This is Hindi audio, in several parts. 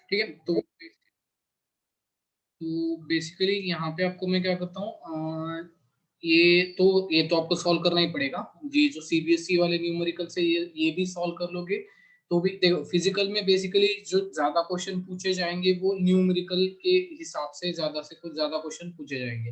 ठीक है। तो बेसिकली यहाँ पे आपको मैं क्या करता हूँ, ये तो आपको सॉल्व करना ही पड़ेगा। ये जो सीबीएसई वाले न्यूमेरिकल से ये भी सॉल्व कर लोगे तो भी देखो, फिजिकल में बेसिकली जो ज्यादा क्वेश्चन पूछे जाएंगे वो न्यूमेरिकल के हिसाब से ज्यादा से कुछ ज्यादा क्वेश्चन पूछे जाएंगे।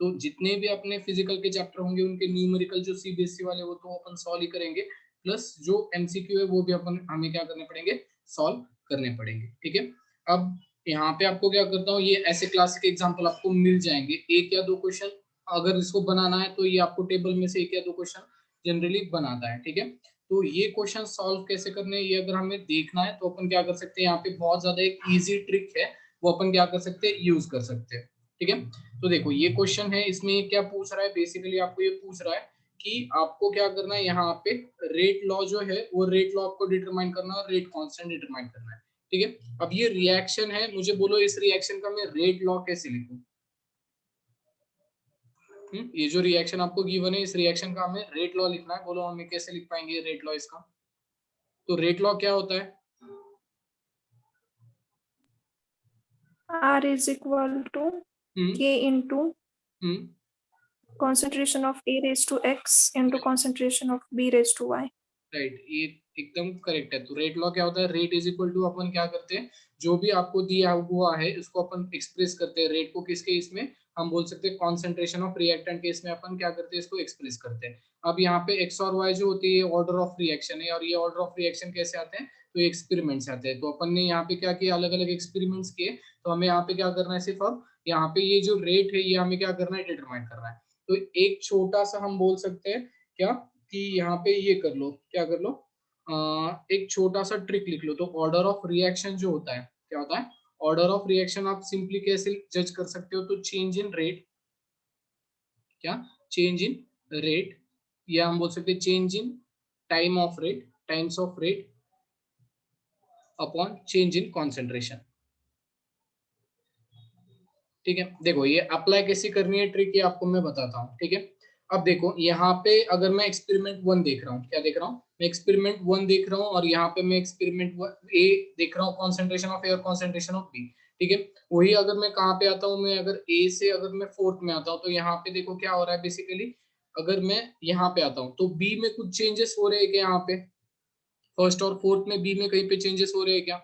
तो जितने भी अपने फिजिकल के चैप्टर होंगे उनके न्यूमेरिकल जो सीबीएसई वाले वो तो अपन सॉल्व ही करेंगे, प्लस जो एमसीक्यू है वो भी अपन हमें क्या करने पड़ेंगे, सॉल्व करने पड़ेंगे। ठीक है। अब यहाँ पे आपको क्या करता हूँ, ये ऐसे क्लासिक एग्जांपल आपको मिल जाएंगे, एक या दो क्वेश्चन अगर इसको बनाना है तो ये आपको टेबल में से एक या दो क्वेश्चन जनरली बनाता है। ठीक है। तो ये क्वेश्चन सॉल्व कैसे करने हैं ये अगर हमें देखना है तो अपन क्या कर सकते हैं, यहाँ पे बहुत ज्यादा एक इजी ट्रिक है, वो अपन क्या कर सकते हैं, यूज कर सकते हैं। ठीक है। तो देखो ये क्वेश्चन है, इसमें ये क्या पूछ रहा है, बेसिकली आपको ये पूछ रहा है कि आपको क्या करना है, यहाँ पे रेट लॉ जो है वो रेट लॉ आपको डिटरमाइन करना है और रेट कांस्टेंट डिटरमाइन करना है। ठीक है। अब ये रिएक्शन है, मुझे बोलो इस रिएक्शन का मैं रेट लॉ कैसे लिखूं। ये जो रिएक्शन आपको गिवन है इस रिएक्शन का हमें रेट लॉ लिखना है, बोलो हमें कैसे लिख पाएंगे रेट लॉ इसका। तो रेट लॉ क्या होता है, R is equal to K into concentration of A raised to X into concentration of B raised to Y. Right, ये एकदम करेक्ट है। तो रेट लॉ क्या होता है, रेट इज इक्वल टू अपन क्या करते हैं, जो भी आपको दिया हुआ है इसको अपन एक्सप्रेस करते हैं, रेट को किसके इसमें हम बोल सकते हैं कॉन्सेंट्रेशन ऑफ रिएक्टेंट के इसमें अपन क्या करते हैं, इसको एक्सप्रेस करते हैं। अब यहाँ पे एक्स और वाई जो होती है ऑर्डर ऑफ रिएक्शन है, और ये ऑर्डर ऑफ रिएक्शन कैसे आते हैं, तो एक्सपेरिमेंट से आते हैं। तो अपन ने यहाँ पे क्या किया, अलग अलग एक्सपेरिमेंट्स किए, तो हमें यहाँ पे क्या करना है, सिर्फ अब यहाँ पे ये जो रेट है ये हमें क्या करना है, डिटरमाइन करना है। तो एक छोटा सा हम बोल सकते हैं क्या, कि यहाँ पे ये कर लो, क्या कर लो, एक छोटा सा ट्रिक लिख लो। तो ऑर्डर ऑफ रिएक्शन जो होता है क्या होता है, ऑर्डर ऑफ रिएक्शन आप सिंपली कैसे जज कर सकते हो, तो चेंज इन रेट, क्या, चेंज इन रेट, या हम बोल सकते हैं change in time of rate, times of rate upon change in concentration. ठीक है। देखो ये अप्लाई कैसे करनी है ट्रिक, ये आपको मैं बताता हूँ। ठीक है। अब देखो यहाँ पे अगर मैं एक्सपेरिमेंट 1 देख रहा हूँ, क्या देख रहा हूँ, मैं एक्सपेरिमेंट 1 देख रहा हूँ, और यहाँ पे मैं एक्सपेरिमेंट ए देख रहा हूँ, कॉन्सेंट्रेशन ऑफ ए और कॉन्सेंट्रेशन ऑफ बी। ठीक है। वही अगर मैं कहाँ पे आता हूँ, मैं अगर ए से अगर मैं फोर्थ में आता हूँ, तो यहाँ पे देखो क्या हो रहा है बेसिकली, अगर मैं यहाँ पे आता हूँ तो बी में कुछ चेंजेस हो रहे हैं क्या, यहाँ पे फर्स्ट और फोर्थ में बी में कहीं पे चेंजेस हो रहे हैं क्या,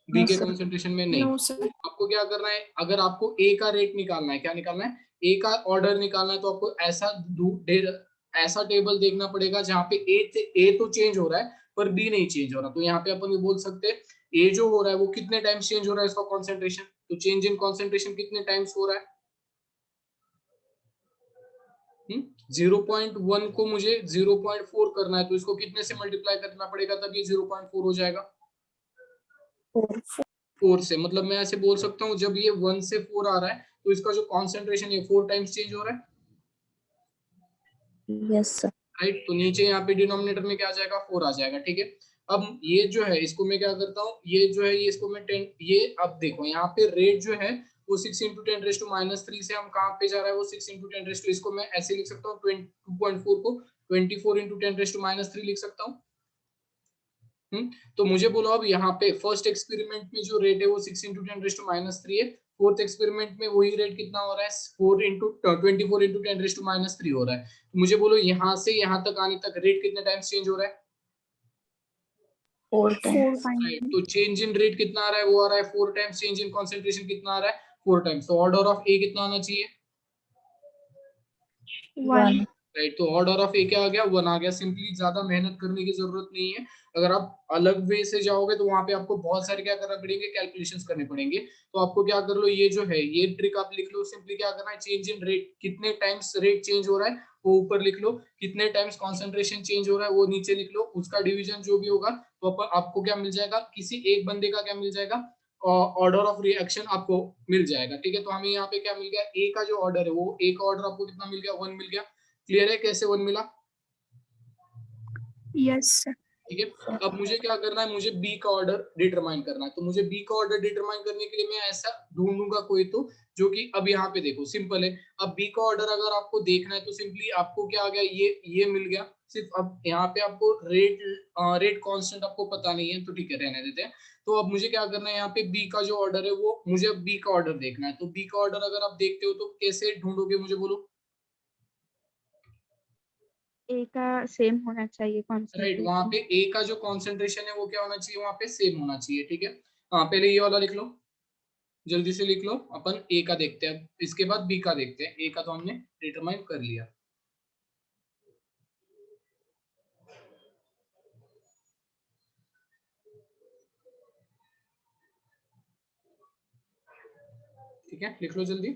बी के कंसंट्रेशन में नहीं। No, sir. तो आपको क्या करना है, अगर आपको ए का रेट निकालना है, क्या निकालना है, ए का ऑर्डर निकालना है, तो आपको ऐसा टेबल देखना पड़ेगा जहां पे ए तो चेंज हो रहा है पर बी नहीं चेंज हो रहा। तो यहाँ पे अपन ये बोल सकते हैं ए जो हो रहा है वो कितने टाइम्स चेंज हो रहा है इसका कॉन्सेंट्रेशन, तो चेंज इन कॉन्सेंट्रेशन कितने टाइम्स हो रहा है, 0.1 को मुझे 0.4 करना है, तो इसको कितने से मल्टीप्लाई करना पड़ेगा तब ये 0.4 हो जाएगा, 4 से। मतलब मैं ऐसे बोल सकता हूँ जब ये 1 से 4 आ रहा है तो इसका जो कॉन्सेंट्रेशन है 4 टाइम्स चेंज हो रहा है। Yes sir. राइट। तो नीचे यहाँ पे डिनोमिनेटर में क्या आ जाएगा, 4 आ जाएगा। ठीक है। अब ये जो है इसको मैं क्या करता हूँ, ये जो है ये इसको मैं 10, ये अब देखो यहाँ पे रेट जो है वो 6 इंटू 10⁻³ से हम कहाँ पे जा रहा है, वो 6 इंटू 10, इसको मैं ऐसे लिख सकता हूँ 2.4 को 24 इंटू 10⁻³ लिख सकता हूँ। तो मुझे बोलो अब यहाँ पे फर्स्ट एक्सपेरिमेंट में जो रेट है वो 6 इंटू 10⁻³ है, फोर्थ एक्सपेरिमेंट में वही रेट कितना हो रहा है, 24 इंटू 10⁻³ हो रहा है। तो मुझे बोलो यहाँ से यहाँ तक आने तक रेट कितने टाइम्स चेंज हो रहा है, 4 4 टाइम्स। times. तो चेंज इन रेट कितना आ रहा है, वो आ रहा है 4 टाइम्स, चेंज इन कॉन्सेंट्रेशन कितना आ रहा है, 4 टाइम्स। तो ऑर्डर ऑफ ए कितना आना चाहिए, 1. राइट। तो ऑर्डर ऑफ ए क्या आ गया, 1 आ गया। सिंपली ज्यादा मेहनत करने की जरूरत नहीं है। अगर आप अलग वे से जाओगे तो वहां पे आपको बहुत सारे क्या करना पड़ेंगे, कैलकुलेशंस करने पड़ेंगे। तो आपको क्या कर लो, ये जो है ये ट्रिक आप लिख लो, सिंपली क्या करना है, चेंज इन रेट, कितने टाइम्स रेट चेंज हो रहा है वो ऊपर लिख लो, कितने टाइम्स कॉन्सेंट्रेशन चेंज हो रहा है वो नीचे लिख लो, उसका डिवीजन जो भी होगा तो आपको क्या मिल जाएगा, किसी एक बंदे का क्या मिल जाएगा, ऑर्डर ऑफ रिएक्शन आपको मिल जाएगा। ठीक है। तो हमें यहाँ पे क्या मिल गया, ए का जो ऑर्डर है वो ए का ऑर्डर आपको कितना मिल गया, 1 मिल गया। क्लियर है कैसे 1 मिला। Yes, sir. ठीक है। अब मुझे क्या करना है, मुझे बी का ऑर्डर डिटरमाइन करना है। तो मुझे बी का ऑर्डर डिटरमाइन करने के लिए मैं ऐसा ढूंढूंगा कोई तो, जो कि अब यहाँ पे देखो सिंपल है। अब बी का ऑर्डर अगर आपको देखना है तो सिंपली आपको क्या आ गया, ये मिल गया। सिर्फ अब यहाँ पे आपको रेट कांस्टेंट आपको पता नहीं है तो ठीक है रहने देते हैं। तो अब मुझे क्या करना है, यहाँ पे बी का जो ऑर्डर है वो मुझे बी का ऑर्डर देखना है। तो बी का ऑर्डर अगर आप देखते हो तो कैसे ढूंढोगे, मुझे बोलो। ए का सेम होना चाहिए राइट, वहां कॉन्सेंट्रेशन। पे ए का जो कॉन्सेंट्रेशन है वो क्या होना चाहिए, वहां पे सेम होना चाहिए। ठीक है, हाँ पहले ये वाला लिख लो, जल्दी से लिख लो। अपन ए का देखते हैं, इसके बाद बी का देखते हैं। ए का तो हमने डिटरमाइन कर लिया। ठीक है, लिख लो जल्दी।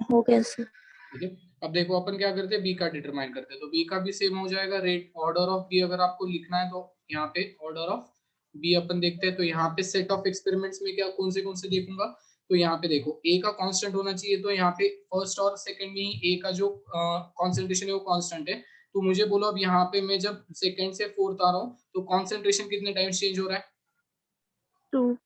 हो गया सर। ठीक है, अब देखो अपन क्या करते हैं, बी का डिटरमाइन करते हैं। तो बी का भी सेम हो जाएगा। रेट ऑर्डर ऑफ बी अगर आपको लिखना है तो यहाँ पे ऑर्डर ऑफ बी अपन देखते हैं। तो यहाँ पे सेट ऑफ एक्सपेरिमेंट्स में क्या कौन से देखूंगा, तो यहाँ पे देखो ए का कांस्टेंट होना चाहिए। तो यहाँ पे फर्स्ट और सेकंड में ही ए का जो कॉन्सेंट्रेशन है वो कांस्टेंट है। तो मुझे बोलो अब यहाँ पे मैं जब सेकंड से फोर्थ आ रहा हूँ तो कॉन्सेंट्रेशन कितने टाइम्स चेंज हो रहा है। 2।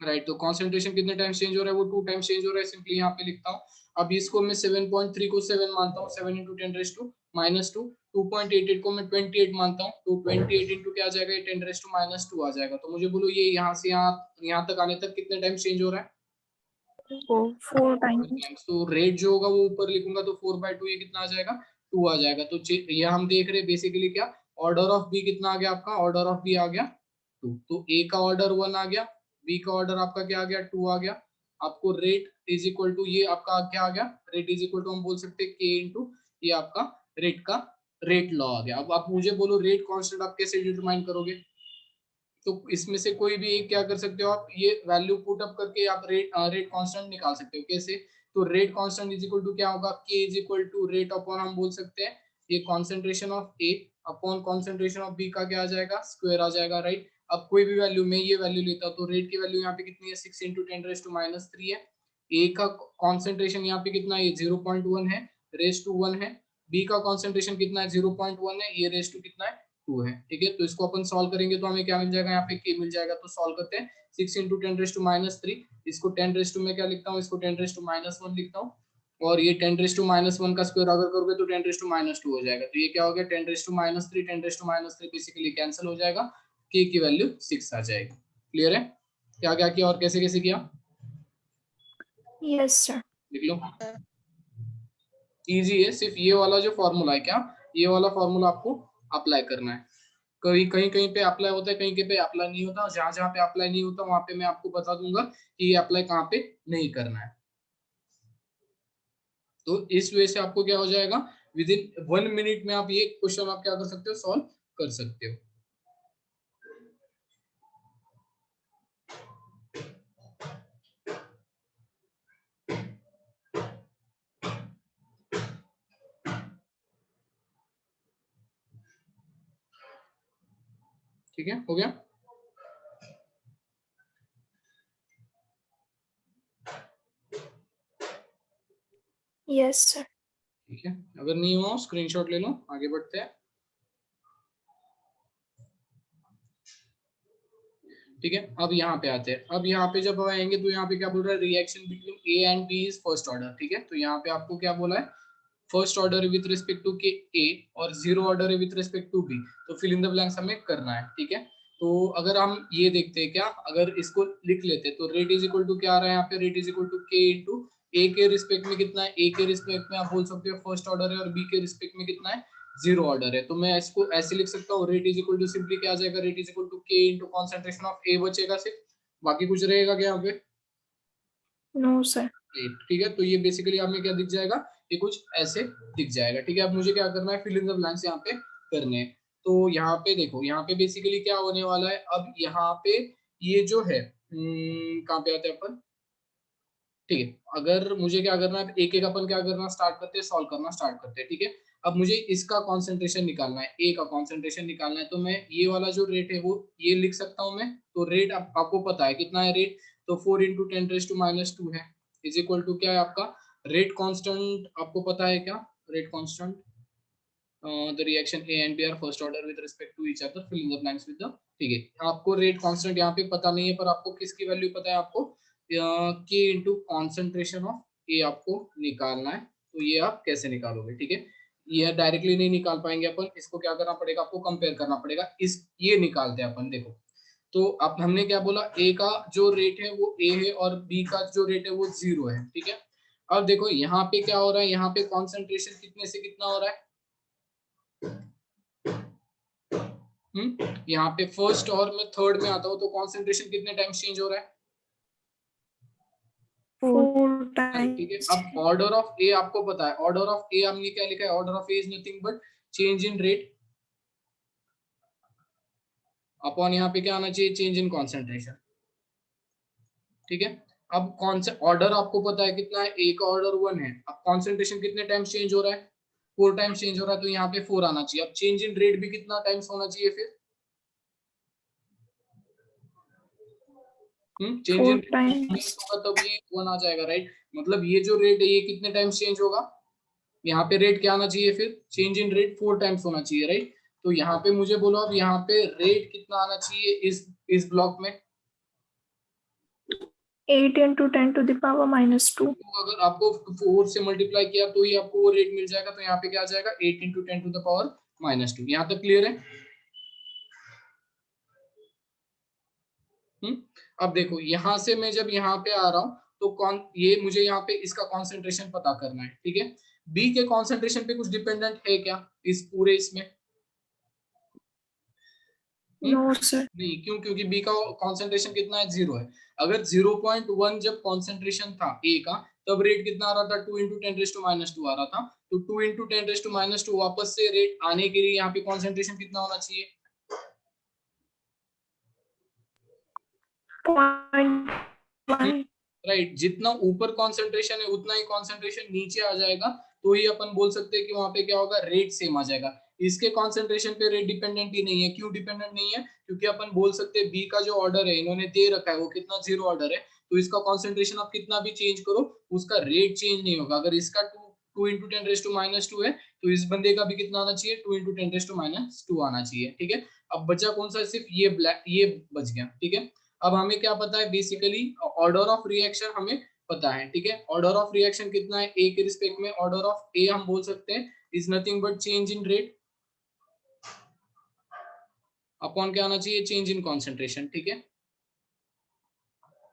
राइट, तो कॉन्सेंट्रेशन कितने टाइम्स चेंज हो रहा है, वो 2 टाइम्स चेंज हो रहा है। सिंपली यहाँ पे लिखता हूँ। अब इसको मैं 7.3 को 7 मानता हूँ, 7 इंटू 10⁻²। 2.88 को मैं 28 मानता हूँ, तो 28 इंटू क्या आ जाएगा, 10⁻² आ जाएगा। तो मुझे बोलो ये यहाँ से यहाँ तक आने तक कितने टाइम्स चेंज हो रहा है। 4 times. तो रेट जो होगा वो ऊपर लिखूंगा, तो 4/2 ये कितना आ जाएगा, 2 आ जाएगा। तो ये हम देख रहे हैं बेसिकली क्या, ऑर्डर ऑफ बी कितना आ गया आपका, ऑर्डर ऑफ बी आ गया 2। तो ए का ऑर्डर 1 आ गया, बी का ऑर्डर आपका क्या आ गया, 2 आ गया। आपको रेट इज इक्वल टू ये आपका क्या आ गया, रेट इज इक्वल टू हम बोल सकते हैं के इंटू ये आपका रेट का रेट लॉ आ गया। अब आप मुझे बोलो रेट कांस्टेंट आप कैसे डिटरमाइन करोगे। तो इसमें से कोई भी एक क्या कर सकते हो आप, ये वैल्यू पुट अप करके आप रेट कांस्टेंट निकाल सकते हो। कैसे, तो rate constant is equal to क्या होगा, K is equal to rate upon हम बोल सकते हैं ये concentration of A upon concentration of B का क्या आ जाएगा, स्क्वायर आ जाएगा। राइट, अब कोई भी वैल्यू मैं ये वैल्यू लेता हूं तो रेट की वैल्यू यहाँ पे कितनी है, 6 इंटू 10⁻³ है। ए का कॉन्सेंट्रेशन यहाँ पे कितना है, 0.1 है, रेस टू 1 है। बी का कॉन्सेंट्रेशन कितना है, 0.1 है, ये रेस टू कितना है, 2 है। ठीक है, तो इसको अपन सॉल्व करेंगे तो हमें क्या मिल जाएगा, यहाँ पे के मिल जाएगा। तो सॉल्व करते हैं, 6 इंटू 10⁻³ इसको 10 में क्या लिखता हूँ, इसको 10⁻1 लिखता हूँ। और ये 10⁻1 का स्क्वायर अगर करोगे तो 10⁻2 हो जाएगा। तो ये क्या हो गया, 10⁻3 10⁻3 बेसिकली कैंसिल हो जाएगा, के की वैल्यू 6 आ जाएगी। क्लियर है, क्या क्या किया और कैसे कैसे किया, Yes, sir. लिख लो। इजी है, सिर्फ ये वाला जो फॉर्मूला है क्या, ये वाला फॉर्मूला आपको अप्लाई करना है। कहीं कहीं कहीं पे अप्लाई होता है, कहीं कहीं पे अप्लाई नहीं होता। जहां जहां पे अप्लाई नहीं होता वहां पे मैं आपको बता दूंगा कि ये अप्लाई कहाँ पे नहीं करना है। तो इस वजह से आपको क्या हो जाएगा, विद इन 1 मिनट में आप ये क्वेश्चन आप क्या कर सकते हो, सॉल्व कर सकते हो। ठीक है, हो गया। Yes, sir. ठीक है, अगर नहीं हुआ स्क्रीनशॉट ले लो, आगे बढ़ते हैं। ठीक है, अब यहाँ पे आते हैं। अब यहाँ पे जब आएंगे तो यहाँ पे क्या बोल रहा है, reaction between A and B is first order. ठीक है, तो यहाँ पे आपको क्या बोला है, first order with respect to के ए और zero order with respect to B. तो फिल इन द ब्लैंक्स हमें करना है। ठीक है, तो अगर हम ये देखते हैं क्या, अगर इसको लिख लेते तो रेट इज इक्वल टू क्या आ रहा है यहाँ पे, rate is equal to K into ए के रिस्पेक्ट में कितना है, ए के रिस्पेक्ट में आप बोल सकते हो फर्स्ट ऑर्डर है और बी के रिस्पेक्ट में कितना है, जीरो ऑर्डर है। तो मैं इसको ऐसे लिख सकता हूँ, rate is equal to simply क्या आ जाएगा, rate is equal to K into concentration of A बचेगा सिर्फ, बाकी कुछ रहेगा क्या यहाँ पे। No, sir. ठीक है, तो ये बेसिकली हमें क्या दिख जाएगा, ये कुछ ऐसे दिख जाएगा। ठीक है, अब मुझे क्या करना है, फिल इन द ब्लैंक्स यहाँ पे करने हैं। तो यहाँ पे देखो, यहाँ पे बेसिकली क्या होने वाला है, अब यहाँ पे ये जो है कहाँ पे आते हैं अपन। ठीक है, अगर मुझे क्या करना है, एक एक अपन क्या करना स्टार्ट करते हैं, सॉल्व करना स्टार्ट करते हैं। ठीक है, अब मुझे इसका कॉन्सेंट्रेशन निकालना है, ए का कॉन्सेंट्रेशन निकालना है। तो मैं ये वाला जो रेट है वो ये लिख सकता हूँ मैं। तो रेट आपको पता है कितना है रेट, तो 4 इंटू 10⁻² है, इज इक्वल टू क्या है आपका रेट कांस्टेंट, आपको पता है क्या, rate constant the reaction A and B are first order with respect to each other, fill in the blanks with the. ठीक है, आपको रेट कांस्टेंट यहाँ पे पता नहीं है, पर आपको किसकी वैल्यू पता है, आपको के इंटू कॉन्सेंट्रेशन ऑफ ए आपको निकालना है। तो ये आप कैसे निकालोगे, ठीक है। ये डायरेक्टली नहीं निकाल पाएंगे अपन, इसको क्या करना पड़ेगा, आपको कंपेयर करना पड़ेगा। इस ये निकालते हैं अपन, देखो। तो अब हमने क्या बोला, ए का जो रेट है वो ए है और बी का जो रेट है वो 0 है, ठीक है। अब देखो यहाँ पे क्या हो रहा है, यहाँ पे कॉन्सेंट्रेशन कितने से कितना हो रहा है, यहाँ पे फर्स्ट और मैं थर्ड में आता हूँ, तो कॉन्सेंट्रेशन कितने टाइम्स चेंज हो रहा है, 4 ठीक है। times. अब ऑर्डर ऑफ ए आपको पता है, ऑर्डर ऑफ ए हमने क्या लिखा है, order of A is nothing but change in rate upon यहाँ पे क्या आना चाहिए, चेंज इन कॉन्सेंट्रेशन, ठीक है। अब कौन सा ऑर्डर आपको पता है कितना है, ए का ऑर्डर 1 है। अब कॉन्सेंट्रेशन कितने टाइम्स चेंज हो रहा है, 4 टाइम्स चेंज हो रहा है, तो यहाँ पे 4 आना चाहिए। अब चेंज इन रेट भी कितना टाइम्स होना चाहिए फिर, चेंज 4 इन times. होगा तब ये 1 आ जाएगा, राइट। मतलब ये जो रेट है ये कितने टाइम्स चेंज होगा, यहाँ पे रेट क्या आना चाहिए फिर, चेंज इन रेट 4 टाइम्स होना चाहिए, राइट। तो यहाँ पे मुझे बोलो अब यहाँ पे रेट कितना आना चाहिए इस ब्लॉक में, 8 into 10 to the power minus 2. तो अगर आपको 4 से मल्टीप्लाई किया तो ही आपको वो रेट मिल जाएगा। तो यहाँ पे क्या आ जाएगा, 8 इंटू 10 टू द पावर -2। यहाँ तक क्लियर है। अब देखो यहाँ से मैं जब यहाँ पे आ रहा हूँ तो कौन, ये मुझे यहाँ पे इसका कॉन्सेंट्रेशन पता करना है, ठीक है। बी के कॉन्सेंट्रेशन पे कुछ डिपेंडेंट है क्या इस पूरे इसमें, No, sir. नहीं, क्यों, क्योंकि बी का कॉन्सेंट्रेशन कितना है, 0 है। अगर 0.1 जब कॉन्सेंट्रेशन था ए का, तब रेट कितना आ रहा था, 2 इंटू 10⁻² आ रहा था। तो 2 इंटू 10⁻² वापस से रेट आने के लिए यहाँ पे कॉन्सेंट्रेशन कितना होना चाहिए, 0.1. राइट। जितना ऊपर कॉन्सेंट्रेशन है उतना ही कॉन्सेंट्रेशन नीचे आ जाएगा, तो ही अपन बोल सकते हैं कि वहां पे क्या होगा, रेट सेम आ जाएगा। इसके कॉन्सेंट्रेशन पे रेट डिपेंडेंट ही नहीं है। क्यों डिपेंडेंट नहीं है, क्योंकि अपन बोल सकते हैं बी का जो ऑर्डर है इन्होंने दे रखा है वो कितना, 0 ऑर्डर है। तो इसका कॉन्सेंट्रेशन आप कितना भी चेंज करो उसका रेट चेंज नहीं होगा। अगर इसका 2 इंटू 10⁻² है तो इस बंदे का भी कितना आना चाहिए, 2 इंटू 10⁻² आना चाहिए, ठीक है। अब बचा कौन सा, सिर्फ ये ब्लैक, ये बच गया, ठीक है। अब हमें क्या पता है, बेसिकली ऑर्डर ऑफ रिएक्शन हमें पता है, ठीक है। ऑर्डर ऑफ रिएक्शन कितना है ए के रिस्पेक्ट में, ऑर्डर ऑफ ए हम बोल सकते हैं is nothing but change in rate upon क्या आना चाहिए, चेंज इन कॉन्सेंट्रेशन, ठीक है।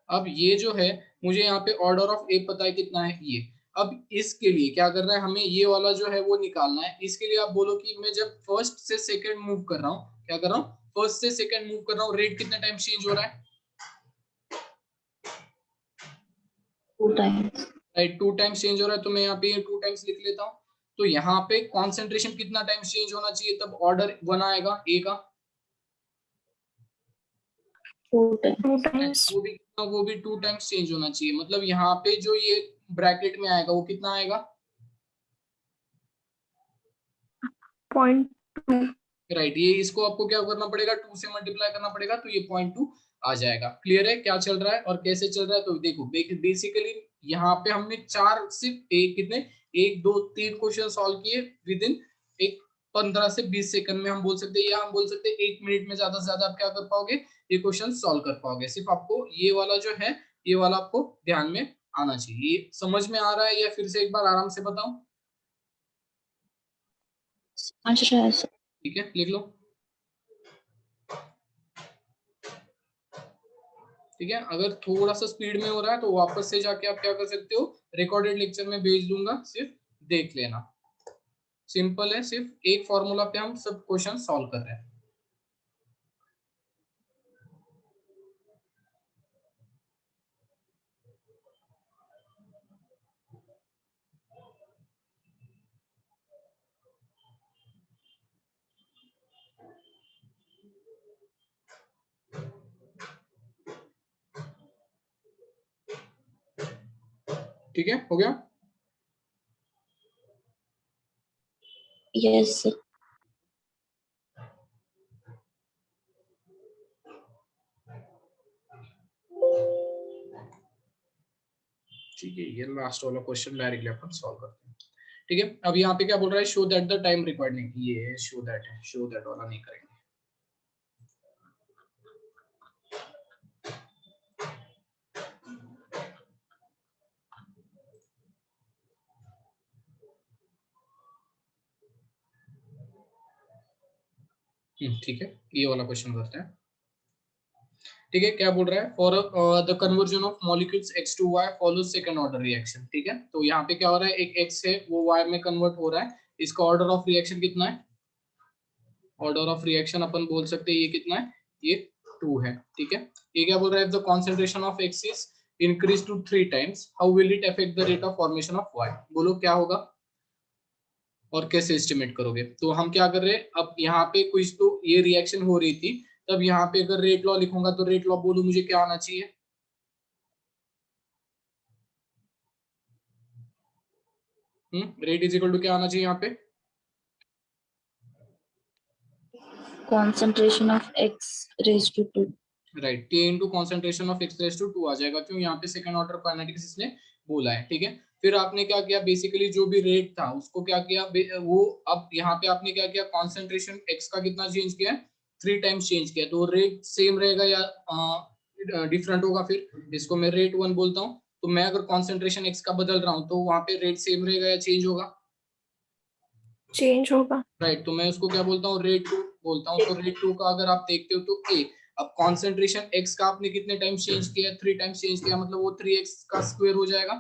अब ये जो है, मुझे यहाँ पे ऑर्डर ऑफ ए पता है कितना है ये। अब इसके लिए क्या करना है, हमें ये वाला जो है वो निकालना है। इसके लिए आप बोलो कि मैं जब फर्स्ट से सेकंड मूव कर रहा हूँ, क्या कर रहा हूँ, फर्स्ट से सेकंड मूव कर रहा हूँ, रेट कितने टाइम चेंज हो रहा है, 2 times. राइट, 2 टाइम्स चेंज हो रहा है। तो मैं यहाँ पे 2 टाइम्स लिख लेता हूँ। तो यहाँ पे कॉन्सेंट्रेशन कितना टाइम चेंज होना चाहिए, तब ऑर्डर 1 आएगा ए का, 4 times. 2 times. वो भी 2 टाइम्स चेंज होना चाहिए। मतलब यहाँ पे जो ये ब्रैकेट में आएगा वो कितना आएगा, 0.2. राइट। ये इसको आपको क्या करना पड़ेगा, 2 से मल्टीप्लाई करना पड़ेगा, तो ये 0.2 आ जाएगा। क्लियर है क्या चल रहा है और कैसे चल रहा है। तो देखो बेसिकली यहाँ पे हमने चार, सिर्फ एक कितने, 1 2 3 क्वेश्चन सॉल्व किए विद इन एक 15 से 20 सेकंड में, हम बोल सकते हैं, या हम बोल सकते हैं 1 मिनट में ज्यादा से ज्यादा आप क्या कर पाओगे, ये क्वेश्चन सॉल्व कर पाओगे। सिर्फ आपको ये वाला जो है, ये वाला आपको ध्यान में आना चाहिए। ये समझ में आ रहा है या फिर से एक बार आराम से बताऊं, अच्छा ऐसा. ठीक है, लिख लो, ठीक है। अगर थोड़ा सा स्पीड में हो रहा है तो वापस से जाके आप क्या कर सकते हो, रिकॉर्डेड लेक्चर में भेज दूंगा, सिर्फ देख लेना। सिंपल है, सिर्फ एक फॉर्मूला पे हम सब क्वेश्चन सॉल्व कर रहे हैं। ठीक है, हो गया। Yes, sir. ठीक है, ये लास्ट वाला क्वेश्चन डायरेक्टली अपन सॉल्व करते हैं, ठीक है। अब यहाँ पे क्या बोल रहा है, show that the time required, नहीं, ये शो दैट है, शो दैट वाला नहीं करेंगे। ठीक है, ये वाला क्वेश्चन करते हैं। ठीक है, क्या बोल रहा है, for the conversion of molecules x to y follows second order reaction. ठीक है, तो यहाँ पे क्या हो रहा है, एक x है वो y में कन्वर्ट हो रहा है, इसका ऑर्डर ऑफ रिएक्शन कितना है, ऑर्डर ऑफ रिएक्शन अपन बोल सकते हैं ये कितना है, ये 2 है। ठीक है, ये क्या बोल रहा है, the concentration of x is increase to 3 times, how will it affect the rate of formation of y। बोलो क्या होगा और कैसे एस्टिमेट करोगे। तो हम क्या कर रहे हैं, अब यहाँ पे कुछ तो ये रिएक्शन हो रही थी, तब यहाँ पे अगर रेट लॉ लिखूंगा तो रेट लॉ बोलो मुझे क्या आना चाहिए, रेट इज इक्वल टू क्या आना चाहिए यहाँ पे, Concentration of x raised to 2. Right, K into concentration of X raise to 2 आ जाएगा, क्यों, यहाँ पे सेकंड ऑर्डर काइनेटिक्स इसने बोला है। ठीक है, फिर आपने क्या किया, बेसिकली जो भी रेट था उसको क्या किया, वो अब यहाँ पे आपने क्या किया, कॉन्सेंट्रेशन एक्स का कितना चेंज किया, 3 टाइम्स चेंज किया, तो रेट सेम रहेगा या डिफरेंट होगा, फिर इसको मैं रेट 1 बोलता हूँ। तो मैं अगर कॉन्सेंट्रेशन एक्स का बदल रहा हूँ तो वहां पे रेट सेम रहेगा या चेंज होगा, चेंज होगा। राइट, तो मैं उसको क्या बोलता हूँ, रेट 2 बोलता हूँ। तो रेट 2 का अगर आप देखते हो तो ए, अब कॉन्सेंट्रेशन एक्स का आपने कितने टाइम्स चेंज किया, 3 टाइम्स चेंज किया, मतलब वो 3x का स्क्वायर हो जाएगा,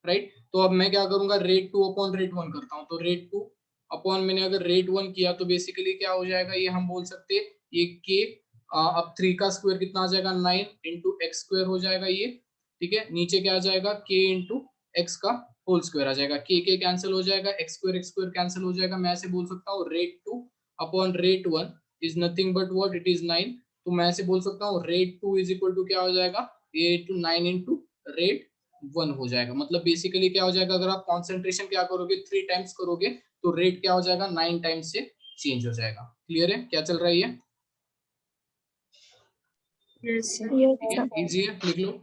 राइट। तो अब मैं क्या करूंगा, रेट 2 अपॉन रेट 1 करता हूँ, तो रेट 2 अपॉन मैंने अगर रेट 1 किया तो बेसिकली क्या हो जाएगा, ये हम बोल सकते हैं ये के, अब 3 का स्क्वायर कितना आ जाएगा, 9 इंटू एक्स स्क्वायर हो जाएगा ये। ठीक है, नीचे क्या आ जाएगा, के इंटू एक्स का होल स्क्वायर आ जाएगा, के कैंसिल हो जाएगा, एक्स स्क्वायर कैंसिल हो जाएगा। मैं ऐसे बोल सकता हूँ rate 2 upon rate 1 is nothing but what, it is 9। तो मैं ऐसे बोल सकता हूँ रेट 2 इज इक्वल टू क्या हो जाएगा, ये टू 9 इंटू रेट 1 हो जाएगा। मतलब बेसिकली क्या हो जाएगा, अगर आप कॉन्सेंट्रेशन क्या करोगे, 3 टाइम्स करोगे तो रेट क्या हो जाएगा, 9 टाइम्स से चेंज हो जाएगा। क्लियर है, क्या चल रहा है ये, Yes, sir. Yes, ठीक sir. है, इजी है, लिख लो।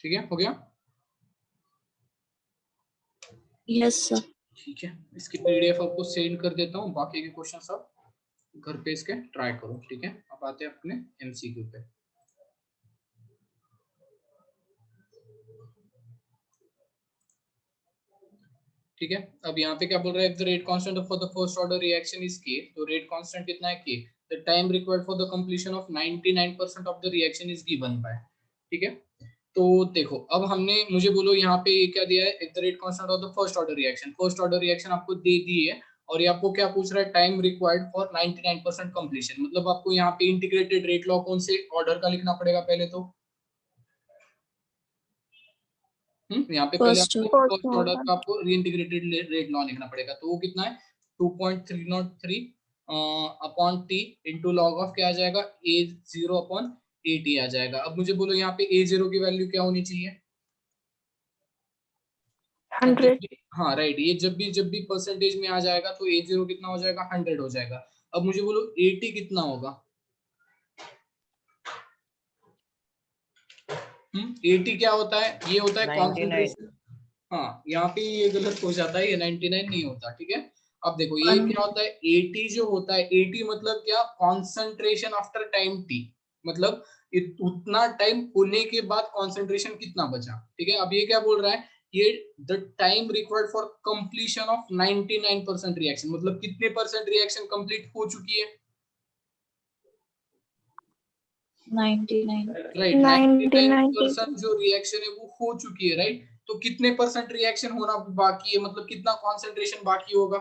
ठीक है, हो गया, Yes, sir. ठीक है, इसकी पीडीएफ आपको सेंड कर देता हूँ, बाकी के क्वेश्चन आप घर पे इसके ट्राई करो। ठीक है, अब आते हैं अपने एमसीक्यू पे। ठीक है, अब यहाँ पे क्या बोल रहा है, the rate constant for the first order reaction is के, तो रेट कांस्टेंट कितना है, के, the time required for the completion of 99% of the reaction is given by. ठीक है, तो देखो अब हमने, मुझे बोलो यहाँ पे ये क्या दिया है, the rate constant of the first order reaction, first order reaction आपको दे दी है, और ये आपको क्या पूछ रहा है, टाइम रिक्वायर्ड फॉर 99% कंप्लीशन। मतलब आपको यहाँ पे इंटीग्रेटेड रेट लॉ कौन से ऑर्डर का लिखना पड़ेगा पहले तो, यहाँ पे पहले First, आपको First फर्स्ट ऑर्डर order. का आपको रीइंटीग्रेटेड रेट लॉ लिखना पड़ेगा, तो वो कितना है 2.303 upon T into log of क्या आ जाएगा, ए जीरो अपॉन ए टी आ जाएगा। अब मुझे बोलो यहाँ पे ए जीरो की वैल्यू क्या होनी चाहिए, जब 100. भी, हाँ राइट, ये जब भी परसेंटेज में आ जाएगा तो ए जीरो कितना हो जाएगा, 100 हो जाएगा। अब मुझे बोलो ए टी कितना होगा, ए टी क्या होता है, ये होता है 99। कॉन्सेंट्रेशन, हाँ यहाँ पे ये गलत हो जाता है, ये 99 नहीं होता। ठीक है, अब देखो ये क्या होता है, 80 जो होता है, 80 मतलब क्या, कॉन्सेंट्रेशन आफ्टर टाइम टी, मतलब उतना टाइम होने के बाद कॉन्सेंट्रेशन कितना बचा। ठीक है, अब ये क्या बोल रहा है, ये the time required for completion of 99% reaction, मतलब कितने परसेंट रिएक्शन कंप्लीट हो चुकी है, 99. राइट, 99% जो रिएक्शन है वो हो चुकी है, राइट। तो कितने परसेंट रिएक्शन होना बाकी है, मतलब कितना कॉन्सेंट्रेशन बाकी होगा,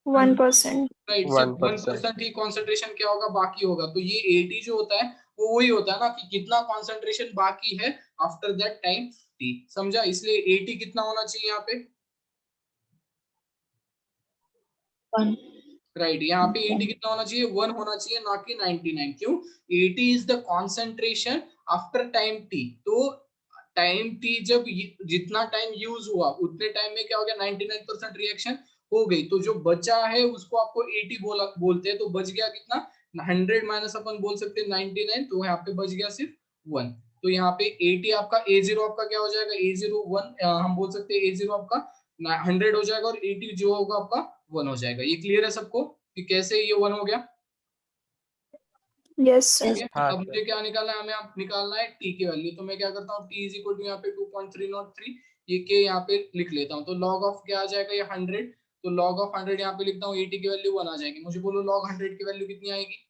1%. राइट, सिर्फ 1% ही कॉन्सेंट्रेशन क्या होगा, बाकी होगा। तो ये 80 जो होता है वो वही होता है ना, कि कितना कॉन्सेंट्रेशन बाकी है आफ्टर दैट टाइम टी, समझा। इसलिए 80 कितना होना चाहिए यहाँ पे, 1. राइट, यहाँ पे 80 कितना होना चाहिए, 1 होना चाहिए, ना कि 99। क्यों, 80 is the concentration after time T, तो टाइम टी जब जितना टाइम यूज हुआ उतने टाइम में क्या हो गया 99% रिएक्शन हो गई, तो जो बचा है उसको आपको 80 बोलते हैं, तो बच गया कितना 100 माइनस अपन बोल सकते हैं 99, तो यहाँ पे बच गया सिर्फ 1। तो यहाँ पे 80 आपका A0 आपका क्या हो जाएगा, A0 1 हम बोल सकते हैं A0 आपका 100 हो जाएगा और 80 जो होगा आपका 1 हो जाएगा। ये क्लियर है सबको कि कैसे ये 1 हो गया? Yes, sir. ठीक है, हाँ अब मुझे क्या निकालना है, हमें आप निकालना है टी की वैल्यू। तो मैं क्या करता हूँ, टी इज इक्वल टू यहाँ पे 2.303, ये के यहाँ पे लिख लेता हूँ। तो लॉग ऑफ क्या आ जाएगा, ये 100, तो लॉग ऑफ 100 यहाँ पे लिखता हूँ, 80 की वैल्यू 1 आ जाएगी। मुझे बोलो लॉग 100 की वैल्यू कितनी आएगी?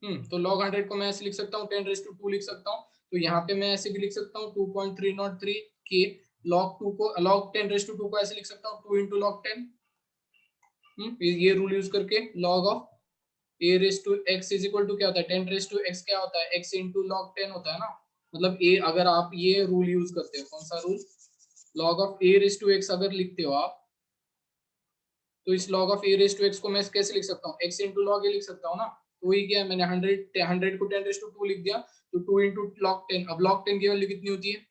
तो log 100 को मैं ऐसे लिख सकता हूँ 10⁻² लिख सकता हूँ। तो यहाँ पे मैं ऐसे भी लिख सकता हूँ 2.303 के log 2 को log 10⁻² को ऐसे लिख सकता हूँ 2 into log 10। ये रूल यूज करके log of a⁻x is equal to क्या होता है 10⁻x क्या होता है x into log 10 होता है ना। मतलब a, अगर आप ये रूल यूज करते हो, कौन सा रूल, log ऑफ a⁻x अगर लिखते हो आप, तो इस log ऑफ a⁻x को मैं कैसे लिख सकता हूँ, x into log a लिख सकता हूँ ना। तो वही क्या है, मैंने 100 को 10⁻² लिख दिया, तो 2 into log 10। अब log 10 की वैल्यू कितनी होती है,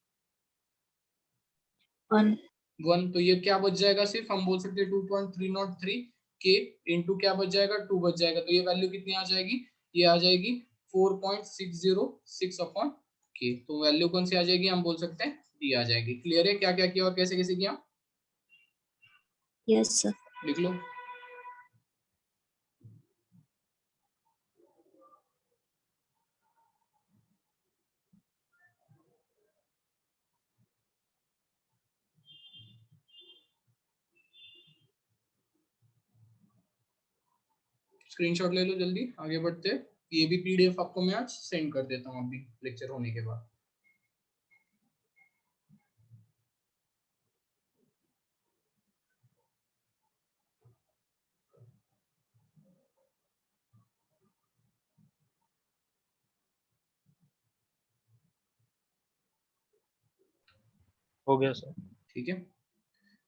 1। तो ये क्या बच जाएगा, सिर्फ हम बोल सकते हैं 2.303 के इंटू क्या बच जाएगा, 2 बच जाएगा। तो ये वैल्यू कितनी आ जाएगी, ये आ जाएगी 4.606 अपॉन के। तो वैल्यू कौन सी आ जाएगी, हम बोल सकते हैं डी आ जाएगी। क्लियर है क्या क्या किया और कैसे कैसे किया? Yes, sir. लिख लो। स्क्रीनशॉट ले लो जल्दी, आगे बढ़ते हैं। ये भी पीडीएफ आपको मैं आज सेंड कर देता हूँ अभी लेक्चर होने के बाद। हो गया सर। ठीक है,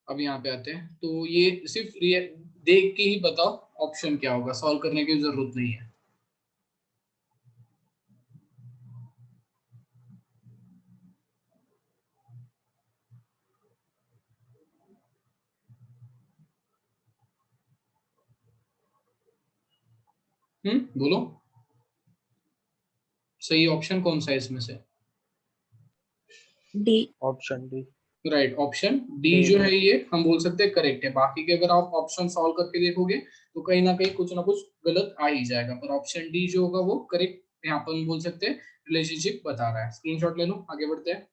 अब यहाँ पे आते हैं। तो ये सिर्फ देख के ही बताओ ऑप्शन क्या होगा, सॉल्व करने की जरूरत नहीं है। बोलो सही ऑप्शन कौन सा है इसमें से? D. Option D. Right, option D D. जो है ये हम बोल सकते हैं करेक्ट है। बाकी के अगर आप ऑप्शन सॉल्व करके देखोगे तो कहीं ना कुछ गलत आ ही जाएगा, पर ऑप्शन डी जो होगा वो करेक्ट यहाँ पर हम बोल सकते हैं रिलेशनशिप बता रहा है। स्क्रीनशॉट ले लो, आगे बढ़ते हैं।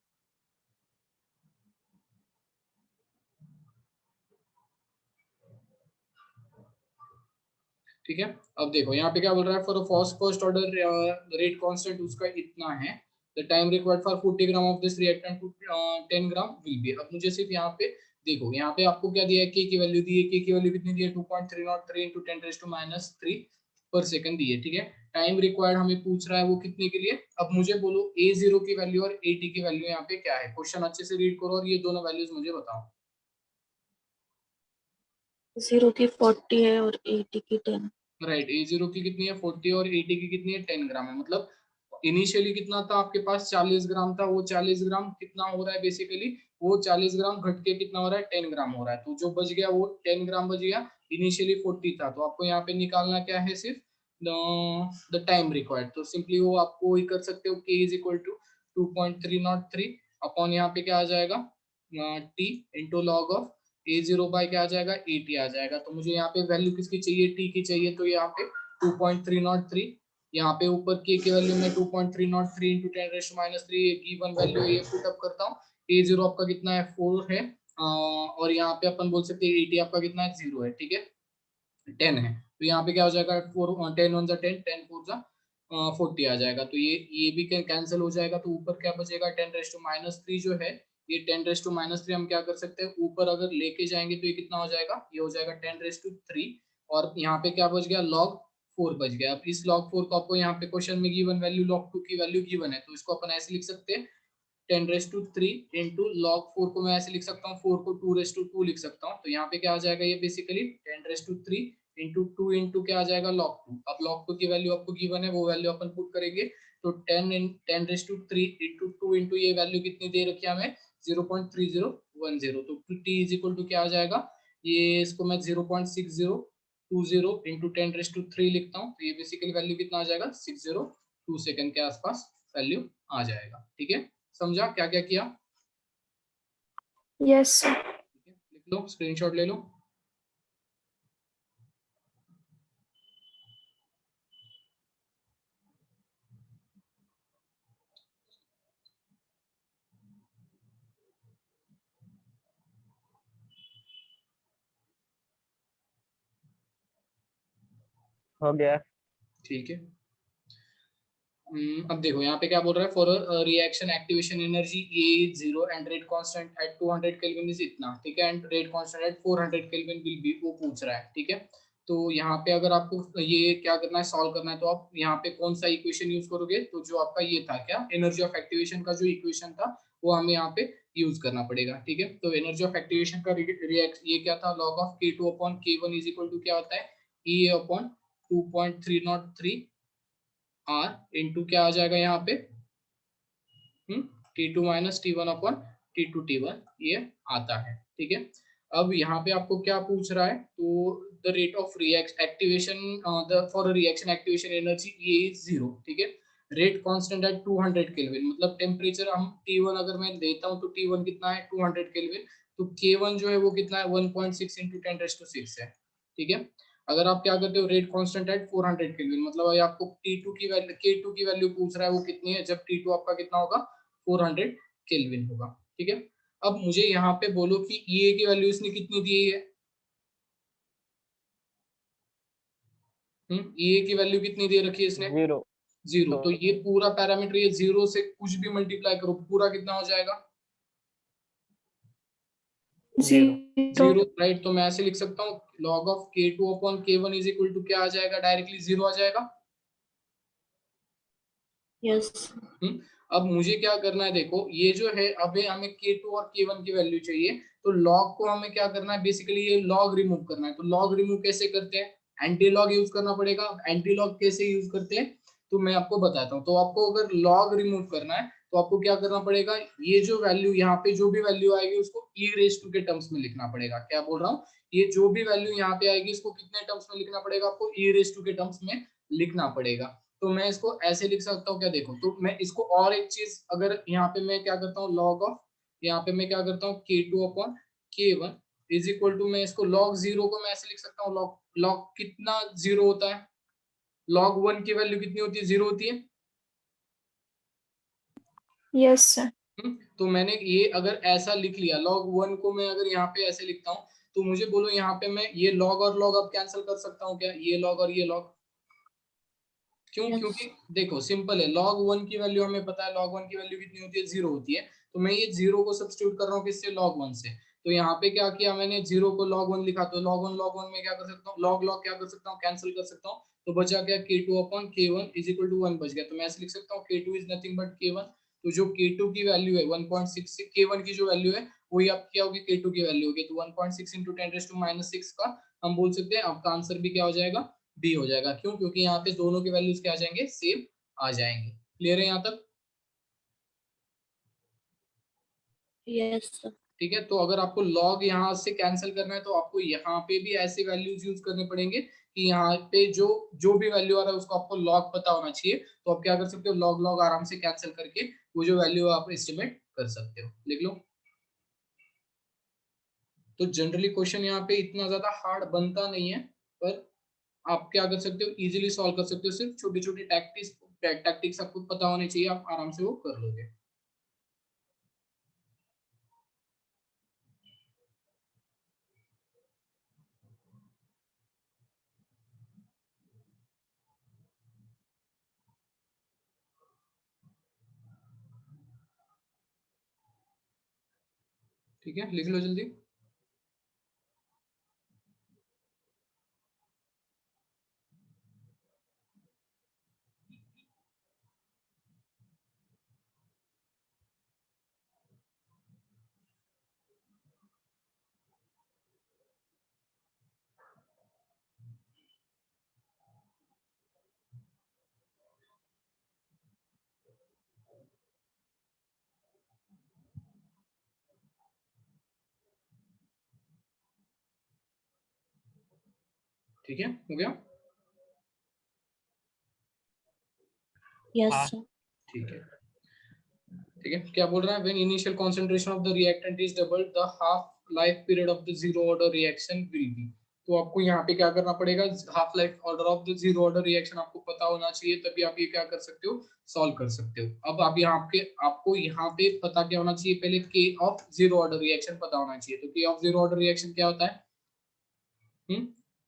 ठीक है, अब देखो यहाँ पे क्या बोल रहा है, for first order rate constant उसका इतना है, the time required for 40 gram of this reactant to 10 gram will be. अब मुझे सिर्फ यहाँ पे देखो, यहाँ पे आपको क्या दिया है, के की वैल्यू दी है। के की वैल्यू कितनी दी है, 2.303 इंटू 10⁻³ पर सेकंड दी है। ठीक है, टाइम रिक्वायर्ड हमें पूछ रहा है वो कितने के लिए। अब मुझे बोलो A0 की वैल्यू और AT की वैल्यू यहाँ पे क्या है। क्वेश्चन अच्छे से रीड करो और ये दोनों वैल्यूज मुझे बताओ। 0 की 40 है और 80 की 10। राइट, A0 की कितनी है 40 और AT की कितनी है 10 ग्राम है। मतलब इनिशियली कितना था आपके पास, 40 ग्राम था, वो 40 ग्राम कितना हो रहा है बेसिकली, वो 40 ग्राम घट के कितना हो रहा है 10 ग्राम हो रहा है। तो जो बच गया वो 10 ग्राम बच गया, इनिशियली 40 था। तो आपको यहाँ पे निकालना क्या है, सिर्फ द टाइम रिक्वायर्ड। तो सिंपली वो आपको वही कर सकते हो, k is equal to 2.303 upon यहाँ पे क्या आ जाएगा t into log of A0 by क्या आ जाएगा 80 आ जाएगा। तो मुझे यहाँ पे वैल्यू किसकी चाहिए, t की चाहिए। तो यहाँ पे 2.303, यहाँ पे ऊपर k की वैल्यू में 2.303 इंटू 10⁻³ ये गिवन वैल्यू ये पुट अप करता हूँ। A0 आपका कितना है 4 है, और यहाँ पे अपन बोल सकते हैं 80 आपका कितना है 0 है। ठीक है, 10 है, तो यहाँ पे क्या हो जाएगा 4 10 1 10 10 4 40 आ जाएगा। तो ये भी कैंसिल हो जाएगा। तो ऊपर क्या बचेगा 10⁻³ जो है, ये 10⁻³ हम क्या कर सकते हैं, ऊपर अगर लेके जाएंगे तो ये कितना हो जाएगा, ये हो जाएगा 10⁻3। और यहाँ पे क्या बच गया log 4 बच गया। अब इस log 4 को आपको यहाँ पे क्वेश्चन में गिवन वैल्यू log 2 की वैल्यू गिवन है, तो इसको अपन ऐसे लिख सकते हैं 10⁻³ इंटू log 4 को मैं ऐसे लिख सकता हूँ 4 को 2⁻2 लिख सकता हूँ। तो यहाँ पे क्या आ जाएगा, ये बेसिकली 10⁻³ इंटू टू इंटू क्या आ जाएगा log 2। अब log 2 की वैल्यू आपको गिवन है, वो वैल्यू अपन पुट करेंगे। तो 10 इंटू टू इंटू ये वैल्यू कितनी दे रखी है हमें 0.3010। तो t इज इक्वल टू क्या आ जाएगा, ये इसको मैं 0.6020 इंटू 10⁻³ लिखता हूँ। तो ये बेसिकली वैल्यू कितना आ जाएगा 602 सेकंड के आसपास वैल्यू आ जाएगा। ठीक है, समझा क्या क्या किया? Yes, sir. ठीक है, लिख लो, स्क्रीनशॉट ले लो। हो गया। ठीक है, अब देखो यहाँ पे क्या बोल रहा है, for reaction activation energy A 0 and rate constant eight 200 kelvin is इतना। ठीक है, and rate constant eight 400 kelvin will be, वो पूछ रहा है। ठीक है, तो यहाँ पे अगर आपको ये क्या करना है, सॉल्व करना है, तो आप यहाँ पे कौन सा इक्वेशन यूज करोगे, तो जो आपका ये था क्या, एनर्जी ऑफ एक्टिवेशन का जो इक्वेशन था वो हमें यहाँ पे यूज करना पड़ेगा। ठीक है, तो एनर्जी ऑफ एक्टिवेशन का रिएक्ट ये क्या था, log of K2 upon K1 is equal to क्या होता है, E अपॉन 2.303 R इंटू क्या आ जाएगा यहाँ पे T2 minus T1 upon T2 T1 ये आता है। ठीक है, अब यहाँ पे आपको क्या पूछ रहा है, तो the rate of activation for reaction activation energy ये इज 0। ठीक है, रेट कांस्टेंट एट 200 केल्विन, मतलब टेम्परेचर हम T1 अगर मैं देता हूँ तो T1 कितना है 200 केल्विन, तो K1 जो है वो कितना है 1.6 इंटू 10⁻⁶ है। ठीक है, अगर आप क्या करते हो, रेट कांस्टेंट एट 400 केल्विन, मतलब अगर आपको T2 की वैल्यू K2 की वैल्यू पूछ रहा है वो कितनी है, जब T2 आपका कितना होगा 400 केल्विन होगा। ठीक है, अब मुझे यहाँ पे बोलो कि ये की वैल्यू इसने कितनी दी है, ये की वैल्यू कितनी दे रखी है इसने 0। 0। तो ये पूरा पैरामीटर, ये 0 से कुछ भी मल्टीप्लाई करो पूरा कितना हो जाएगा 0। 0, 0. राइट। तो मैं ऐसे लिख सकता हूँ log of K2 upon K1 is equal to क्या आ जाएगा, डायरेक्टली 0 आ जाएगा। Yes. अब मुझे क्या करना है, देखो ये जो है, अब हमें K2 और K1 की वैल्यू चाहिए, तो लॉग को हमें क्या करना है, बेसिकली ये लॉग रिमूव करना है। तो लॉग रिमूव कैसे करते हैं, एंटी लॉग यूज करना पड़ेगा। एंटी लॉग कैसे यूज करते हैं, तो मैं आपको बताता हूँ। तो आपको अगर लॉग रिमूव करना है तो आपको क्या करना पड़ेगा, ये जो वैल्यू यहाँ पे जो भी वैल्यू आएगी उसको e रेज टू के टर्म्स में लिखना पड़ेगा। क्या बोल रहा हूँ, ये जो भी वैल्यू यहाँ पे आएगी इसको कितने टर्म्स में लिखना पड़ेगा, आपको e रेज टू के टर्म्स में लिखना पड़ेगा। तो मैं इसको ऐसे लिख सकता हूँ, क्या देखो, तो मैं इसको और एक चीज, अगर यहाँ पे मैं क्या करता हूँ लॉग ऑफ, यहाँ पे मैं क्या करता हूँ K2 upon K1 is equal to, मैं इसको log 0 को मैं ऐसे लिख सकता हूँ, log कितना 0 होता है, log 1 की वैल्यू कितनी होती है 0 होती है। Yes, sir. तो मैंने ये अगर ऐसा लिख लिया, log 1 को मैं अगर यहाँ पे ऐसे लिखता हूँ, तो मुझे बोलो यहाँ पे मैं ये log और log अब कैंसिल कर सकता हूँ क्या, ये log और ये log, क्यों, Yes. क्योंकि देखो सिंपल है, log 1 की वैल्यू हमें पता है, log 1 की वैल्यू कितनी होती है 0 होती है। तो मैं ये 0 को सब्स्टिट्यूट कर रहा हूँ किससे, log 1 से। तो यहाँ पे क्या किया मैंने, 0 को log 1 लिखा, तो log 1 में क्या कर सकता हूँ, log क्या कर सकता हूँ, कैंसिल कर सकता हूँ। तो बचा क्या, K2 upon K1 is equal to 1 बच गया। तो मैं ऐसे लिख सकता हूँ K2 is nothing but K1। तो जो K2 की वैल्यू है 1.6, K1 की जो वैल्यू है वही आपकी क्या होगी, K2 की वैल्यू होगी। तो 1.6 इंटू 10⁻⁻⁶ का हम बोल सकते हैं आपका आंसर भी क्या हो जाएगा, बी हो जाएगा। क्यों, क्योंकि यहाँ पे दोनों के वैल्यूज क्या आ जाएंगे, सेम आ जाएंगे। क्लियर है यहाँ तक? Yes, sir. ठीक है, तो अगर आपको log यहाँ से कैंसिल करना है तो आपको यहाँ पे भी ऐसे वैल्यूज यूज करने पड़ेंगे कि यहाँ पे जो जो भी वैल्यू आ रहा है उसको आपको log पता होना चाहिए। तो आप क्या कर सकते हो, log log आराम से कैंसिल करके वो जो वैल्यू आप एस्टिमेट कर सकते हो, लिख लो। तो जनरली क्वेश्चन यहाँ पे इतना ज्यादा हार्ड बनता नहीं है, पर आप क्या कर सकते हो, इजीली सॉल्व कर सकते हो। सिर्फ छोटी छोटी टैक्टिक्स आपको पता होनी चाहिए, आप आराम से वो कर लोगे। ठीक है, लिख लो जल्दी। ठीक है, हो गया। Yes, हाँ। sir. ठीक है, ठीक है। क्या बोल रहा है, when initial concentration of the reactant is double the half life period of the zero order reaction will be. तो आपको यहाँ पे क्या करना पड़ेगा, half life order of the zero order reaction आपको पता होना चाहिए, तभी आप ये क्या कर सकते हो, सॉल्व कर सकते हो। अब आप यहाँ पे आपको यहाँ पे पता क्या होना चाहिए, पहले के ऑफ जीरो ऑर्डर रिएक्शन पता होना चाहिए। तो के ऑफ जीरो ऑर्डर रिएक्शन क्या होता है,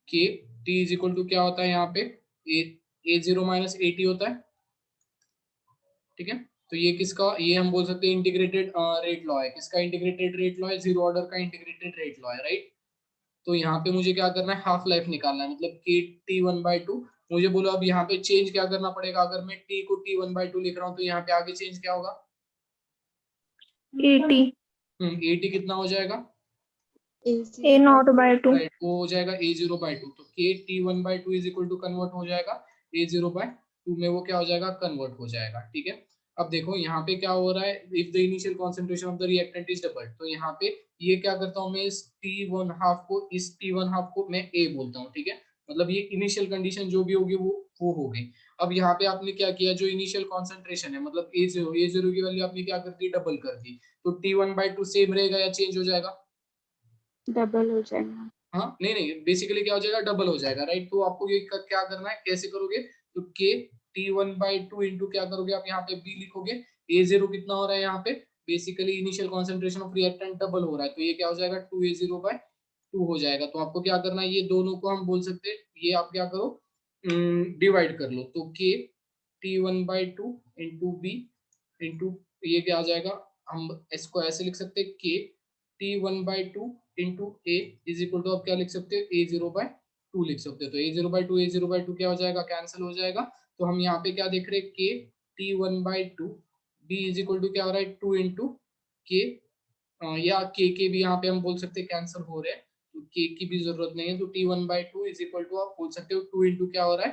के टी इज इक्वल टू क्या होता है यहाँ पे, ए जीरो माइनस ए टी होता है, ठीक है। तो ये किसका, ये हम बोल सकते हैं इंटीग्रेटेड रेट लॉ है। किसका इंटीग्रेटेड रेट लॉ है, जीरो ऑर्डर का इंटीग्रेटेड रेट लॉ है, राइट। तो यहाँ पे मुझे क्या करना है, हाफ लाइफ निकालना है, मतलब के टी वन बाई टू। मुझे बोलो अब यहाँ पे चेंज क्या करना पड़ेगा, अगर मैं टी को टी वन बाई टू लिख रहा हूँ तो यहाँ पे आगे चेंज क्या होगा, 80 ए टी कितना हो जाएगा, A naught by 2 राइट, वो हो जाएगा ए जीरो बाई टू। तो K T one by two is equal to convert हो जाएगा ए जीरो बाई टू में, वो क्या हो जाएगा, कन्वर्ट हो जाएगा, ठीक है। अब देखो यहाँ पे क्या हो रहा है, if the initial concentration of the reactant is double, तो यहाँ पे ये क्या करता हूँ मैं, इस टी वन हाफ को, इस टी वन हाफ को मैं ए बोलता हूँ, ठीक है। मतलब ये इनिशियल कंडीशन जो भी होगी वो हो गई। अब यहाँ पे आपने क्या किया, जो इनिशियल कॉन्सेंट्रेशन है, मतलब ए जीरो की वैल्यू आपने क्या कर दी, डबल कर दी। तो T one by to same रहेगा या चेंज हो जाएगा, डबल हो जाएगा। हाँ नहीं नहीं, बेसिकली क्या हो जाएगा, डबल हो जाएगा, राइट। तो आपको ये क्या करना है, कैसे करोगे, तो K T one by two into क्या करोगे आप, यहाँ पे बी लिखोगे। ए जीरो कितना हो रहा है यहाँ पे, basically initial concentration of reactant double हो रहा है, तो ये क्या हो जाएगा, two A zero by two हो जाएगा। तो आपको क्या करना है, ये दोनों को हम बोल सकते हैं, ये आप क्या करो, डिवाइड कर लो। तो K T one by two into B into, ये क्या आ जाएगा, हम इसको ऐसे लिख सकते हैं, K T one by two into A is equal to, आप क्या लिख सकते हो, ए जीरो बाई टू लिख सकते हो। तो A zero by two, A zero by two क्या हो जाएगा, कैंसिल हो जाएगा। तो हम यहाँ पे क्या देख रहे हैं, K T one by two B is equal to क्या हो रहा है, टू इंटू के, या के भी यहाँ पे हम बोल सकते हैं कैंसिल हो रहे हैं, तो के की भी जरूरत नहीं है। तो T one by two is equal to, आप बोल सकते हो टू इंटू क्या हो रहा है,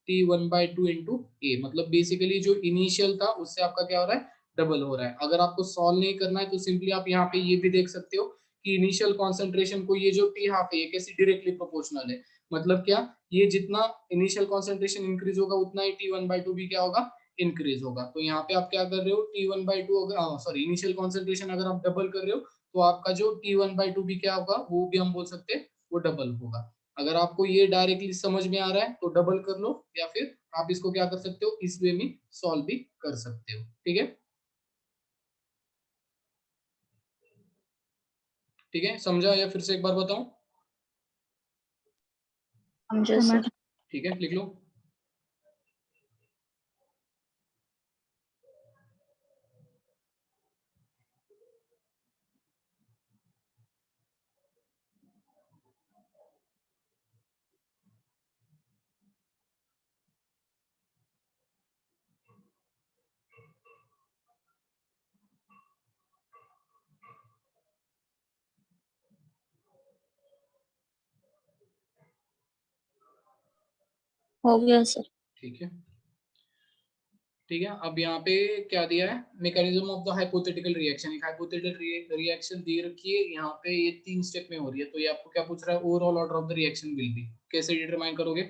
T one by two into A, मतलब बेसिकली जो इनिशियल था उससे आपका क्या हो रहा है, डबल हो रहा है। अगर आपको सॉल्व नहीं करना है तो सिंपली आप यहाँ पे ये भी देख सकते हो कि इनिशियल कॉन्सेंट्रेशन को, ये जो टी हाफ है ये कैसे डायरेक्टली प्रोपोर्शनल है, मतलब क्या, ये जितना इनिशियल कॉन्सेंट्रेशन इंक्रीज होगा उतना ही टी वन बाई टू भी क्या होगा, इंक्रीज होगा। तो यहाँ पे आप क्या कर रहे हो, टी वन बाई टू अगर, सॉरी, इनिशियल कॉन्सेंट्रेशन अगर आप डबल कर रहे हो तो आपका जो टी वन बाई टू भी क्या होगा, वो भी हम बोल सकते हैं वो डबल होगा। अगर आपको ये डायरेक्टली समझ में आ रहा है तो डबल कर लो, या फिर आप इसको क्या कर सकते हो, इस वे में सॉल्व भी कर सकते हो, ठीक है। ठीक है, समझा या फिर से एक बार बताऊं, समझे सर। ठीक है, लिख लो। हो गया सर। ठीक है, ठीक है। अब यहाँ पे क्या दिया है, mechanism of the hypothetical reaction. एक हाइपोथेटिकल रिएक्शन दी रखी है यहाँ पे, ये 3 स्टेप में हो रही है। तो ये आपको क्या पूछ रहा है, overall order of the reaction will be, कैसे डिटरमाइन करोगे,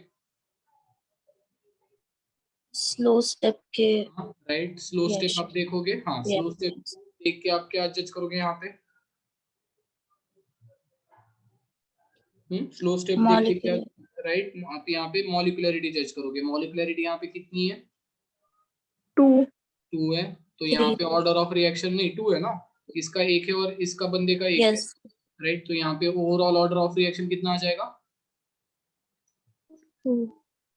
स्लो स्टेप के। राइट, स्लो स्टेप आप देखोगे, हाँ स्लो स्टेप देख के आप क्या जज करोगे यहाँ पे, स्लो स्टेप देख के क्या, राइट, आप यहाँ पे मॉलिक्यूलरिटी जज करोगे। मॉलिक्यूलरिटी यहाँ पे कितनी है, 2 2 है। तो यहाँ पे ऑर्डर ऑफ रिएक्शन नहीं 2 है ना, इसका एक है और इसका बंदे का एक है, राइट। तो यहाँ पे ओवरऑल ऑर्डर ऑफ रिएक्शन कितना आ जाएगा,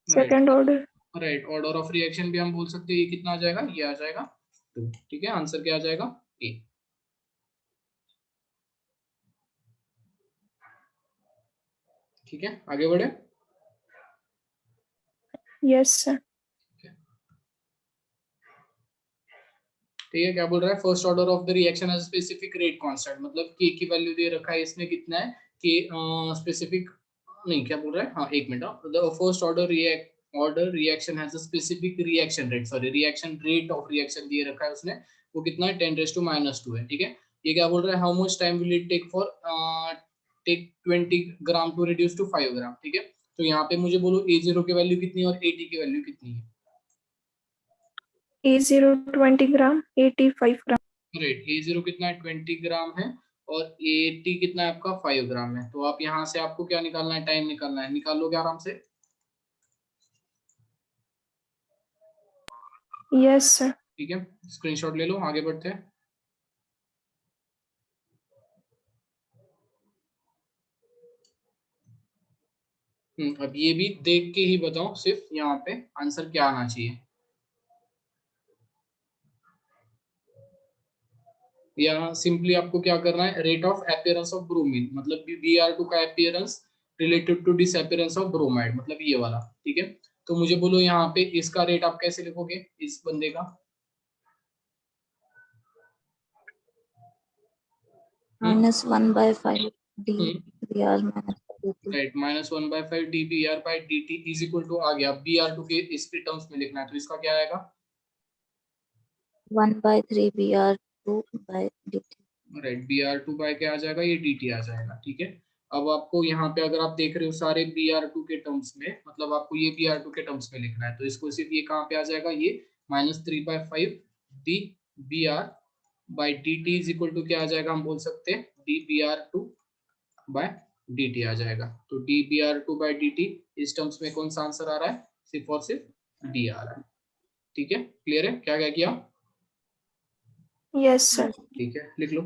second order, right. Order of reaction भी हम बोल सकते हैं, ये कितना आ जाएगा, ये आ जाएगा 2, ठीक है। आंसर क्या आ जाएगा, ए। ठीक है, आगे बढ़े। Yes sir. ठीक है, क्या बोल रहा है, first order of the reaction has specific rate constant, मतलब के की वैल्यू दे रखा है इसमें कितना है, के स्पेसिफिक नहीं, क्या बोल रहा है, हाँ एक minute, the first order reaction has a specific reaction rate, sorry reaction rate of reaction दिए रखा है उसने, वो कितना है 10⁻⁻² है, ठीक है। ये क्या बोल रहा है, how much time will it take for take 20 gram to reduce to 5 gram, ठीक है। तो यहाँ पे मुझे बोलो A0 की वैल्यू कितनी है और AT की वैल्यू कितनी है। A0 20 gram, AT 5 gram. Right, A0 कितना है 20 ग्राम है और AT कितना है आपका 5 ग्राम है। तो आप यहाँ से आपको क्या निकालना है, टाइम निकालना है, निकाल लोगे आराम से। Yes sir. ठीक है, स्क्रीनशॉट ले लो, आगे बढ़ते हैं। अब ये भी देख के ही बताओ सिर्फ यहाँ पे आंसर क्या आना चाहिए। या सिंपली आपको क्या करना है, rate of appearance of bromine, मतलब Br2 का appearance related to disappearance of bromide, मतलब ये वाला। ठीक है, तो मुझे बोलो यहाँ पे इसका रेट आप कैसे लिखोगे इस बंदे का। -1/5 dBr minus dt। Right, -1/5 dBr/dt is equal to आ गया Br2 के इसके टर्म्स में लिखना है, तो इसका क्या आएगा 1/3 Br2/dt। राइट, Br2 बाय क्या आ जाएगा, ये dt आ जाएगा। ठीक है, अब आपको यहाँ पे अगर आप देख रहे हो सारे Br2 के टर्म्स में, मतलब आपको ये Br2 के टर्म्स में लिखना है, तो इसको सिर्फ ये कहाँ पे आ जाएगा, ये -3/5 dBr/dt इज इक्वल टू क्या आ जाएगा, हम बोल सकते हैं dBr2/dt आ जाएगा। तो dBr2/dt इस टर्म्स में कौन सा आंसर आ रहा है, सिर्फ और सिर्फ डी आ रहा है। ठीक है, क्लियर है, क्या क्या किया। Yes sir. ठीक है, लिख लो।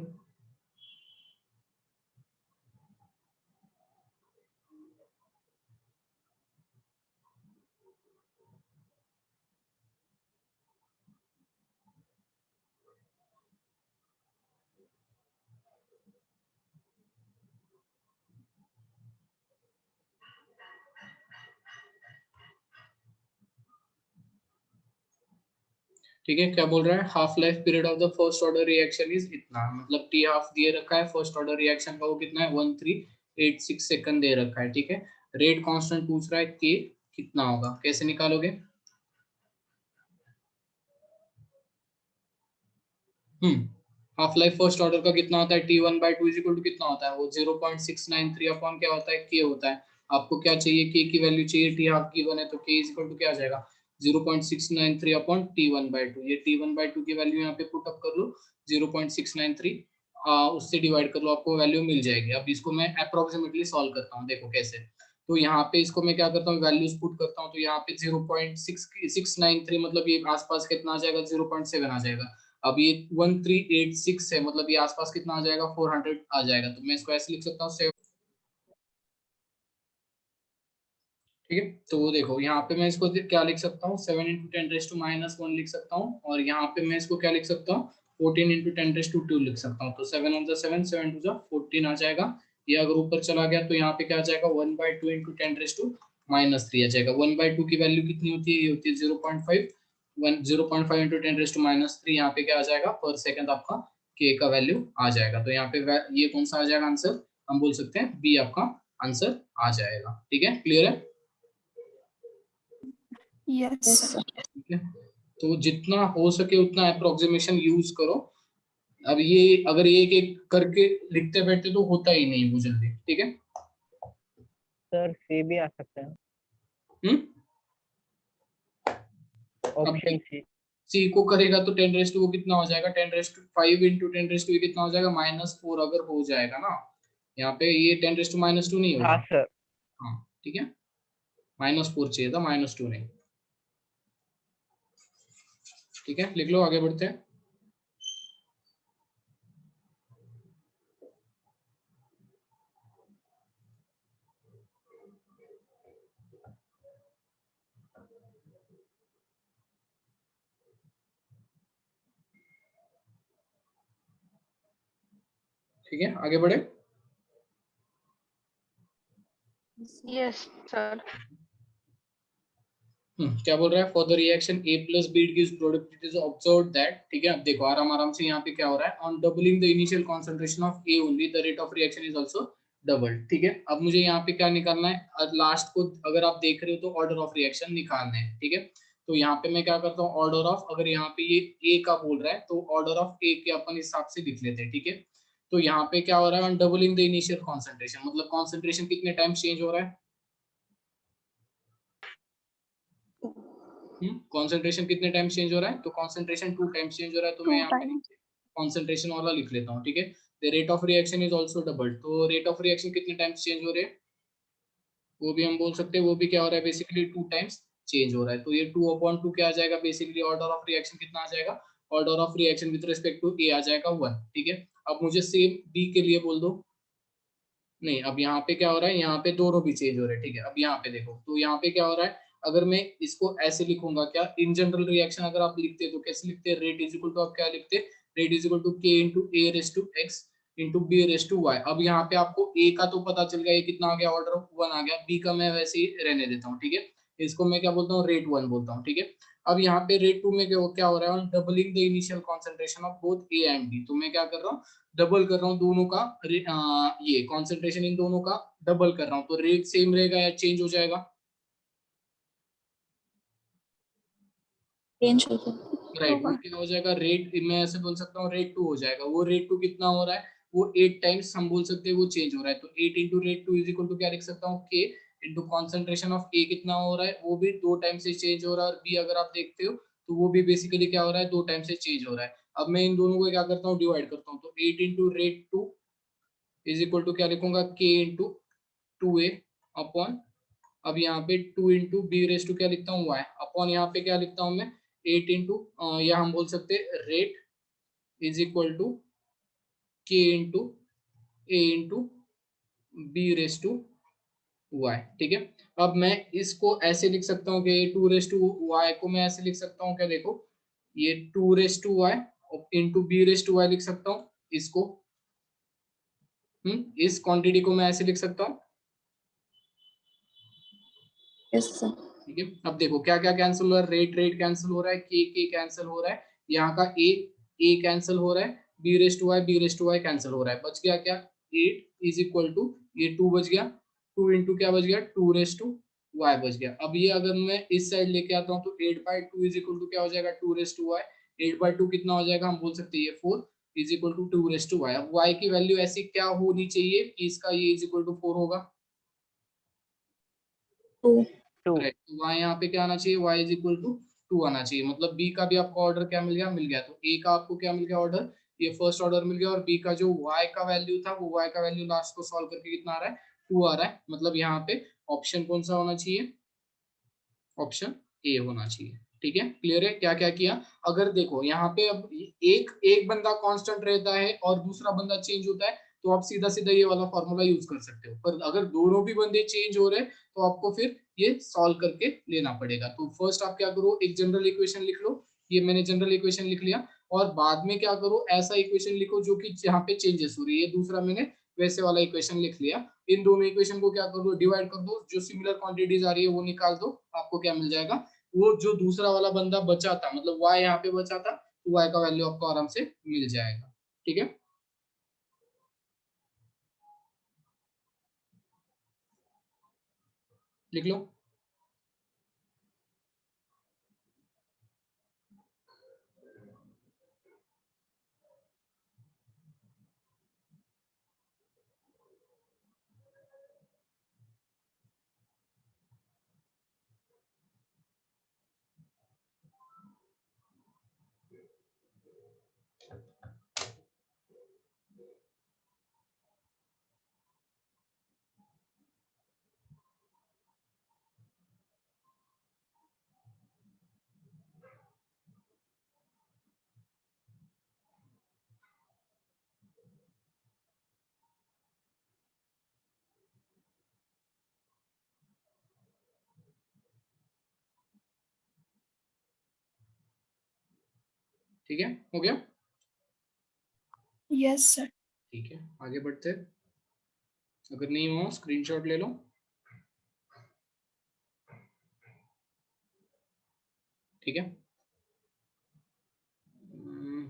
ठीक है, क्या बोल रहा है, half life period of the first order reaction is इतना, मतलब टी हाफ दिए रखा है, फर्स्ट ऑर्डर रिएक्शन का वो कितना है 1386 सेकंड दे रखा है। ठीक है, रेट कांस्टेंट पूछ रहा है के कितना होगा, कैसे निकालोगे। हाफ लाइफ फर्स्ट ऑर्डर का कितना होता है, T1/2 इज इक्वल टू कितना होता है, वो 0.693 अपॉन क्या होता है, के होता है। आपको क्या चाहिए, के की वैल्यू चाहिए, टी हाफ गिवन है तो के इज इक्वल टू क्या आ जाएगा 0.693 अपॉन T1/2। ये T1/2 की वैल्यू यहाँ पे पुट अप कर लो 0.693, उससे डिवाइड कर लो, आपको वैल्यू मिल जाएगी। अब इसको मैं अप्रोक्सीमेटली सॉल्व करता हूँ, देखो कैसे। तो यहाँ पे इसको मैं क्या करता हूँ, वैल्यूज पुट करता हूँ, तो यहाँ पे 0.693 मतलब ये आसपास कितना आ जाएगा 0.7 आ जाएगा। अब ये 1386 है, मतलब ये आसपास कितना आ जाएगा 400 आ जाएगा। तो मैं इसको ऐसे लिख सकता हूँ। ठीक है, तो देखो यहाँ पे मैं इसको क्या लिख सकता हूँ, 7 × 10⁻⁻1 लिख सकता हूँ, और यहाँ पे मैं इसको क्या लिख सकता हूँ 14 × 10⁻2 लिख सकता हूँ। तो 7 × 7 7 × 14 आ जाएगा। ये अगर ऊपर चला गया तो यहाँ पे क्या आ जाएगा 1/2 × 10⁻³ आ जाएगा। 1/2 की वैल्यू कितनी होती है, ये होती है 0.5, 0.5 × 10⁻³ यहाँ पे क्या आ जाएगा पर सेकंड, आपका के का वैल्यू आ जाएगा। तो यहाँ पे ये कौन सा आ जाएगा आंसर, हम बोल सकते हैं बी आपका आंसर आ जाएगा। ठीक है, क्लियर है। Yes Yes, sir. sir। ठीक है, तो जितना हो सके उतना अप्रोक्सीमेशन यूज करो। अब ये अगर एक एक करके लिखते बैठते तो होता ही नहीं वो जल्दी। ठीक है, सर सी भी आ सकता है, हम्म। अब ऑप्शन सी। सी को करेगा तो 10⁻, वो कितना हो जाएगा 10⁵ इंटू 10⁻, कितना हो जाएगा -4 अगर हो जाएगा ना, यहाँ पे ये 10⁻² नहीं हाँ होगा। सर। हाँ ठीक है, -4 चाहिए था, -2 नहीं। ठीक है, लिख लो, आगे बढ़ते हैं। ठीक है, आगे बढ़े। Yes, sir. क्या बोल रहा है, for the reaction A plus B gives product, it is observed that। ठीक है, अब देखो आराम आराम से यहाँ पे क्या हो रहा है, on doubling the initial concentration of A only the rate of reaction is also double. ठीक है, अब मुझे यहाँ पे क्या निकालना है, लास्ट को अगर आप देख रहे हो तो ऑर्डर ऑफ रिएक्शन निकालना है। ठीक है, तो यहाँ पे मैं क्या करता हूँ, ऑर्डर ऑफ, अगर यहाँ पे ये A का बोल रहा है तो ऑर्डर ऑफ A के अपन हिसाब से लिख लेते हैं। ठीक है, तो यहाँ पे क्या हो रहा है, on doubling the initial concentration, मतलब कॉन्सेंट्रेशन कितने टाइम चेंज हो रहा है कॉन्सेंट्रेशन कितने टाइम्स चेंज हो रहा है, तो कॉन्सेंट्रेशन 2 टाइम्स चेंज हो रहा है, तो मैं 2 यहाँ पे times. कॉन्सेंट्रेशन वाला लिख लेता हूँ, ठीक है। The rate of reaction is also double, तो रेट ऑफ रिएक्शन कितने टाइम्स चेंज हो रहे हैं, वो भी हम बोल सकते हैं, वो भी क्या हो रहा है बेसिकली 2 टाइम्स चेंज हो रहा है, तो ये 2/2 क्या आ जाएगा बेसिकली, ऑर्डर ऑफ रिएक्शन कितना आ जाएगा, order of reaction with respect to A आ जाएगा 1, ठीक है। अब मुझे सेम बी के लिए बोल दो, नहीं अब यहाँ पे क्या हो रहा है, यहाँ पे दोनों भी चेंज हो रहे हैं, ठीक है। अब यहाँ पे देखो, तो यहाँ पे क्या हो रहा है, अगर मैं इसको ऐसे लिखूंगा, क्या इन जनरल रिएक्शन अगर आप लिखते तो कैसे लिखते, रेट इज इक्वल टू, आप क्या लिखते, rate is equal to K into A raise to X into B raise to Y. अब यहाँ पे आपको ए का तो पता चल गया, ये कितना आ गया, ऑर्डर 1 आ गया, बी का मैं वैसे ही रहने देता हूँ, ठीक है। इसको मैं क्या बोलता हूँ, रेट 1 बोलता हूँ, ठीक है। अब यहाँ पे रेट 2 में क्या हो रहा है, doubling the initial concentration of both A and B, तो मैं क्या कर रहा हूँ, डबल कर रहा हूँ दोनों का, ये कॉन्सेंट्रेशन इन दोनों का डबल कर रहा हूँ, तो रेट सेम रहेगा या चेंज हो जाएगा, चेंज हो जाएगा। राइट। वो होगा. क्या हो जाएगा, रेट मैं ऐसे बोल सकता हूँ रेट 2 हो जाएगा, वो रेट 2 कितना हो रहा है, वो 8 टाइम्स हम बोल सकते हैं वो चेंज हो रहा है, तो 8 into rate 2 is equal to क्या लिख सकता हूँ, के इंटू कॉन्सेंट्रेशन ऑफ ए कितना हो रहा है, वो भी 2 टाइम से चेंज हो रहा है, और बी अगर आप देखते हो तो वो भी बेसिकली क्या हो रहा है, 2 टाइम से चेंज हो रहा है। अब मैं इन दोनों को क्या करता हूँ, डिवाइड करता हूँ, तो 8 into rate 2 is equal to क्या लिखूंगा, के इंटू 2a अपॉन, अब यहाँ पे 2 इंटू बी रेस टू क्या लिखता हूँ, वाई अपॉन, यहाँ पे क्या लिखता हूँ मैं, 8 इंटू, या हम बोल सकते हैं rate is equal to K into A into B raise to Y, ठीक है। अब मैं इसको ऐसे लिख सकता हूँ कि 2 रेस टू वाई को मैं ऐसे लिख सकता हूँ, क्या देखो, ये 2 raise to Y into B raise to Y लिख सकता हूँ इसको, इस क्वांटिटी को मैं ऐसे लिख सकता हूँ, यस सर। ठीक है। अब देखो क्या क्या कैंसिल हो रहा है, रेट रेट कैंसिल हो रहा है, के कैंसिल हो रहा है, यहाँ का ए कैंसिल हो रहा है, B raise to Y cancel हो रहा है, बच गया क्या, 8 इज इक्वल टू, ये 2 बच गया, 2 इंटू क्या बच गया, 2 रेस टू वाई बच गया। अब ये अगर मैं इस साइड लेके आता हूँ तो 8/2 इज इक्वल टू क्या हो जाएगा, 2 रेस टू वाई, 8/2 कितना हो जाएगा, हम बोल सकते हैं ये 4 is equal to 2 raise to Y. अब वाई की वैल्यू ऐसी क्या होनी चाहिए कि इसका ये इज इक्वल टू 4 होगा, 2 2 राइट। तो y यहाँ पे क्या आना चाहिए, y इज इक्वल टू 2 आना चाहिए, मतलब b का भी आपको ऑर्डर क्या मिल गया, तो a का आपको क्या मिल गया ऑर्डर, ये फर्स्ट ऑर्डर मिल गया, और b का जो y का वैल्यू था, वो y का वैल्यू लास्ट को सॉल्व करके कितना आ रहा है, 2 आ रहा है, मतलब यहाँ पे ऑप्शन कौन सा होना चाहिए, ऑप्शन ए होना चाहिए, ठीक है। क्लियर है क्या क्या किया। अगर देखो यहाँ पे अब एक एक बंदा कांस्टेंट रहता है और दूसरा बंदा चेंज होता है, तो आप सीधा सीधा ये वाला फॉर्मूला यूज कर सकते हो, पर अगर दोनों भी बंदे चेंज हो रहे हैं तो आपको फिर ये सॉल्व करके लेना पड़ेगा। तो फर्स्ट आप क्या करो, एक जनरल इक्वेशन लिख लो, ये मैंने जनरल इक्वेशन लिख लिया, और बाद में क्या करो, ऐसा इक्वेशन लिखो जो कि जहाँ पे चेंजेस हो रही है, दूसरा मैंने वैसे वाला इक्वेशन लिख लिया, इन दोनों इक्वेशन को क्या कर दो, डिवाइड कर दो, जो सिमिलर क्वांटिटीज आ रही है वो निकाल दो, आपको क्या मिल जाएगा, वो जो दूसरा वाला बंदा बचा था, मतलब y यहाँ पे बचा था, तो y का वैल्यू आपको आराम से मिल जाएगा, ठीक है। लिख लो। ठीक है, हो गया, Yes, sir. ठीक है, आगे बढ़ते हैं। अगर नहीं हो स्क्रीनशॉट ले लो, ठीक है।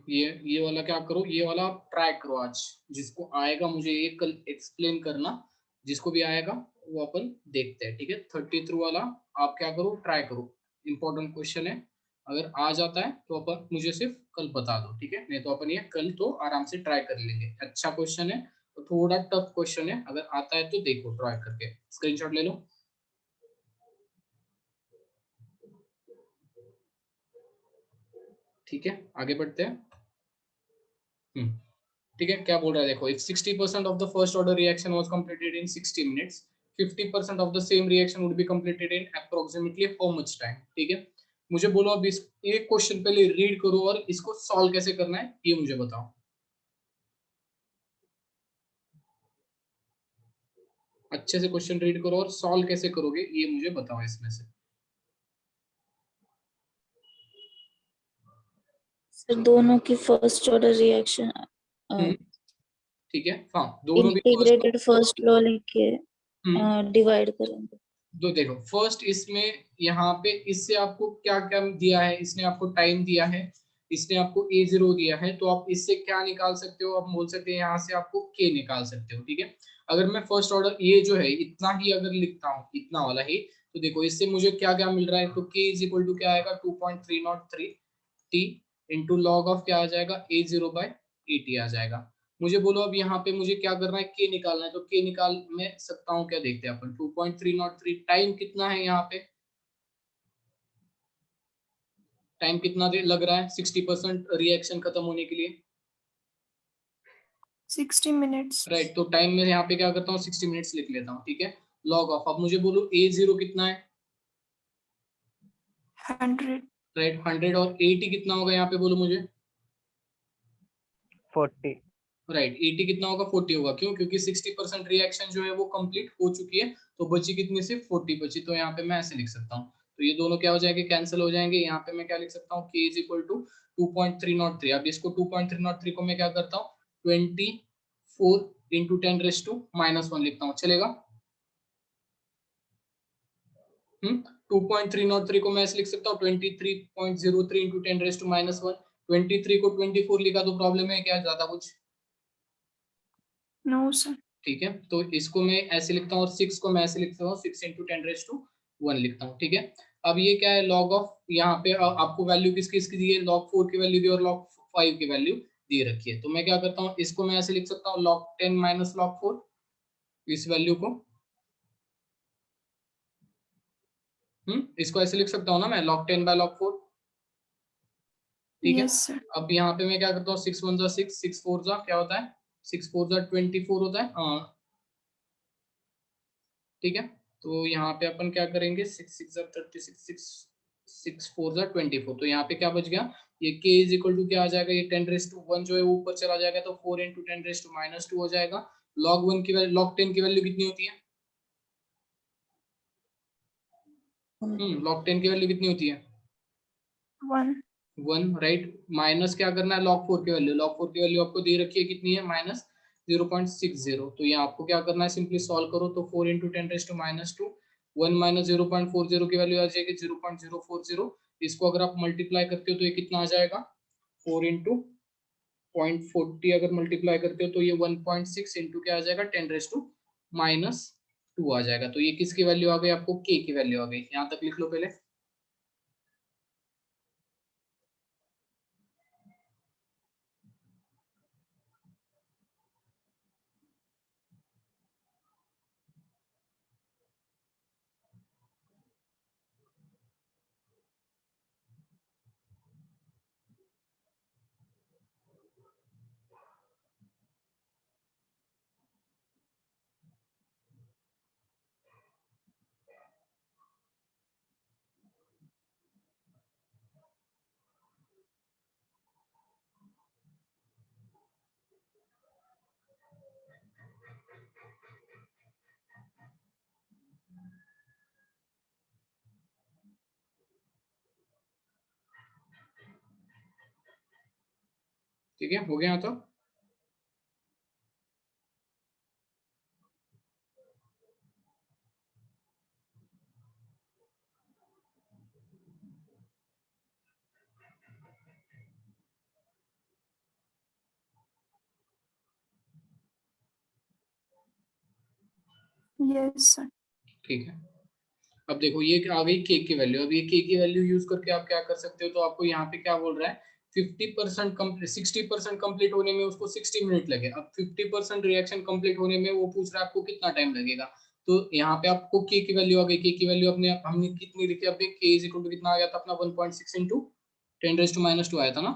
ये वाला क्या करो, ये वाला आप ट्राई करो आज, जिसको आएगा मुझे ये कल एक्सप्लेन करना, जिसको भी आएगा वो अपन देखते हैं, ठीक है। 33 वाला आप क्या करो, ट्राई करो, इंपॉर्टेंट क्वेश्चन है, अगर आ जाता है तो अपन मुझे सिर्फ कल बता दो, ठीक है, नहीं तो अपन ये कल तो आराम से ट्राई कर लेंगे, अच्छा क्वेश्चन है, तो थोड़ा टफ क्वेश्चन है, अगर आता है तो देखो ट्राई करके, स्क्रीनशॉट ले लो। ठीक है, आगे बढ़ते हैं। ठीक है, क्या बोल रहा है देखो, if 60% of the first order reaction was completed in 60 minutes, 50% of the same reaction would be completed in approximately how much time। ठीक है, मुझे बोलो अब इस एक क्वेश्चन पहले रीड करो और इसको सॉल्व कैसे करना है ये मुझे बताओ। अच्छे से क्वेश्चन रीड करो और सॉल्व कैसे करोगे ये मुझे बताओ इसमें से। सर दोनों की फर्स्ट ऑर्डर रिएक्शन ठीक है, हाँ दोनों भी इंटीग्रेटेड फर्स्ट लॉ लेके हम्म, डिवाइड करेंगे। तो देखो फर्स्ट इसमें यहाँ पे इससे आपको क्या क्या दिया है, इसने आपको टाइम दिया है, इसने आपको A0 दिया है, तो आप इससे क्या निकाल सकते हो, आप बोल सकते हैं यहाँ से आपको K निकाल सकते हो। ठीक है, अगर मैं फर्स्ट ऑर्डर ये जो है इतना ही अगर लिखता हूँ, इतना वाला ही, तो देखो इससे मुझे क्या क्या मिल रहा है, तो K इज इक्वल टू क्या आएगा 2.303 T इंटू लॉग ऑफ क्या आ जाएगा A0/80 आ जाएगा। मुझे बोलो अब यहाँ पे मुझे क्या करना है, के निकालना है, तो के निकाल मैं सकता हूँ, क्या देखते हैं अपन 2.303 टाइम कितना है यहाँ पे, टाइम कितना लग रहा है 60% रिएक्शन खत्म होने के लिए, 60 minutes. राइट। तो टाइम में यहाँ पे क्या करता हूँ 60 मिनट्स लिख लेता हूँ। ठीक है, लॉग ऑफ, अब मुझे बोलो A0 कितना है, 100. राइट 100, और 80 कितना होगा यहाँ पे बोलो मुझे, 40। राइट 80 कितना होगा 40 होगा, क्यों, क्योंकि 60% रिएक्शन जो है वो कंप्लीट हो चुकी है, तो बची कितनी सिर्फ 40 बची, तो यहाँ पे मैं ऐसे लिख सकता हूँ, तो ये दोनों क्या हो जाएंगे, कैंसिल हो जाएंगे। यहाँ पे मैं क्या लिख सकता हूँ, k इज इक्वल टू 2.303। अब इसको 2.303 को मैं क्या करता हूँ 24 इंटू 10⁻⁻1 लिखता हूँ, चलेगा। 2.303 को मैं ऐसे लिख सकता हूँ 23.03 इंटू 10⁻⁻1। 23 को 24 लिखा तो प्रॉब्लम है क्या, ज्यादा कुछ? No, sir. ठीक है, तो इसको मैं ऐसे लिखता हूँ और 6 को मैं ऐसे लिखता हूँ 6 इंटू 10⁻1 लिखता हूँ। ठीक है, अब ये क्या है, लॉग ऑफ, यहाँ पे आपको वैल्यू किसकी किसकी दी है, log 4 की वैल्यू दी और log 5 की वैल्यू दे रखी है, तो मैं क्या करता हूँ, इसको मैं ऐसे लिख सकता हूँ log 10 माइनस log 4, इस वैल्यू को, इसको ऐसे लिख सकता हूँ ना मैं, log 10 बाय log 4। ठीक है, Yes, sir. अब यहाँ पे मैं क्या करता हूँ 6 1 जा 6, 6 4 जा क्या होता है, 6 4 जा 24 होता है, हाँ ठीक है। तो यहाँ पे अपन क्या करेंगे, 6 6 जा 36, 6 4 जा 24, तो यहाँ पे क्या बच गया, ये k इज इक्वल टू क्या आ जाएगा, ये 10⁻1 जो है वो ऊपर चला जाएगा, तो 4 इंटू 10⁻2 हो जाएगा। log 1 की वैल्यू, log 10 की वैल्यू कितनी होती है, log 10 की वैल्यू कितनी होती है 1. 1, राइट। माइनस क्या करना है log 4 की वैल्यू, log 4 की वैल्यू आपको दे रखी है कितनी है, -0.60, तो ये आपको क्या करना है, सिंपली सॉल्व करो, तो 4 इंटू 10⁻2 1 माइनस 0.40 की वैल्यू आ जाएगी 0.040, इसको अगर आप मल्टीप्लाई करते हो तो ये कितना आ जाएगा, 4 इंटू 0.40 अगर मल्टीप्लाई करते हो तो ये 1.6 इंटू क्या आ जाएगा 10⁻2 आ जाएगा। तो ये किसकी वैल्यू आ गई, आपको k की वैल्यू आ गई, यहाँ तक लिख लो पहले। ठीक है, हो गया तो Yes, sir. ठीक है। अब देखो ये आ गई k की वैल्यू, अब ये k की वैल्यू यूज करके आप क्या कर सकते हो, तो आपको यहाँ पे क्या बोल रहा है 50% कंप्लीट, 60% कंप्लीट होने में उसको 60 मिनट लगे, अब 50% रिएक्शन कंप्लीट होने में वो पूछ रहा है आपको कितना टाइम लगेगा, तो यहाँ पे आपको k की वैल्यू आ गई, k की वैल्यू अपने हमने कितनी लिखी, अब k इज इक्वल टू कितना आ गया था अपना 1.6 इंटू 10⁻² आया था ना,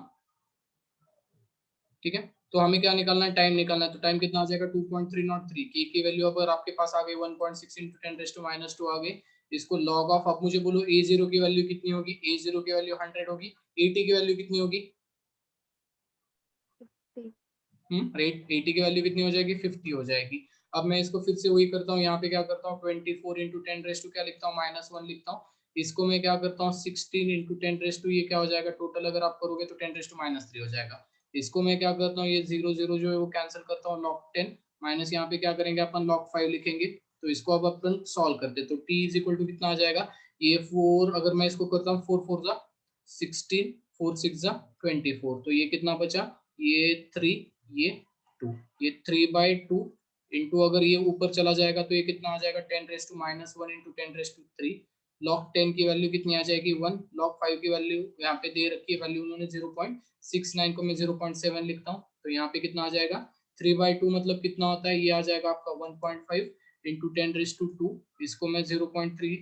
ठीक है। तो हमें क्या निकालना है, टाइम निकालना है। तो टाइम कितना आ जाएगा 2.303 की वैल्यू अगर आपके पास आ गई 1.6 × 10⁻² आ गई। इसको log ऑफ, आप मुझे बोलो a0 की वैल्यू कितनी होगी, a0 की वैल्यू 100 होगी, at की वैल्यू कितनी होगी, राइट, 80 की वैल्यू कितनी हो जाएगी, 50 हो जाएगी। अब मैं इसको फिर से वही करता हूँ, यहाँ पे क्या करता हूँ 24 × 10⁻, क्या लिखता हूँ -1 लिखता हूँ। इसको मैं क्या करता हूँ 16 × 10⁻, ये क्या हो जाएगा टोटल अगर आप करोगे तो 10⁻³ हो जाएगा। इसको मैं क्या करता हूँ, ये 0 0 जो है वो कैंसिल करता हूँ, log 10 माइनस यहाँ पे क्या करेंगे अपन log 5 लिखेंगे। तो इसको अब अपन सॉल्व करते हैं। तो t = कितना आ जाएगा, ये 4, अगर मैं इसको करता हूँ 4 4 जा 16, 4 6 जा 24, तो ये कितना बचा, ये 3, ये 2, ये 3/2 इंटू, अगर ये ऊपर चला जाएगा तो ये कितना आ जाएगा 10⁻⁻1 × 10⁻3। log 10 की वैल्यू कितनी आ जाएगी 1, log 5 की वैल्यू यहाँ पे दे रखी है, वैल्यू उन्होंने 0.69 को मैं 0.7 लिखता हूँ। तो यहाँ पे कितना आ जाएगा 3/2 मतलब कितना होता है, ये आ जाएगा आपका 1.5 × 10⁻²। इसको मैं 0.3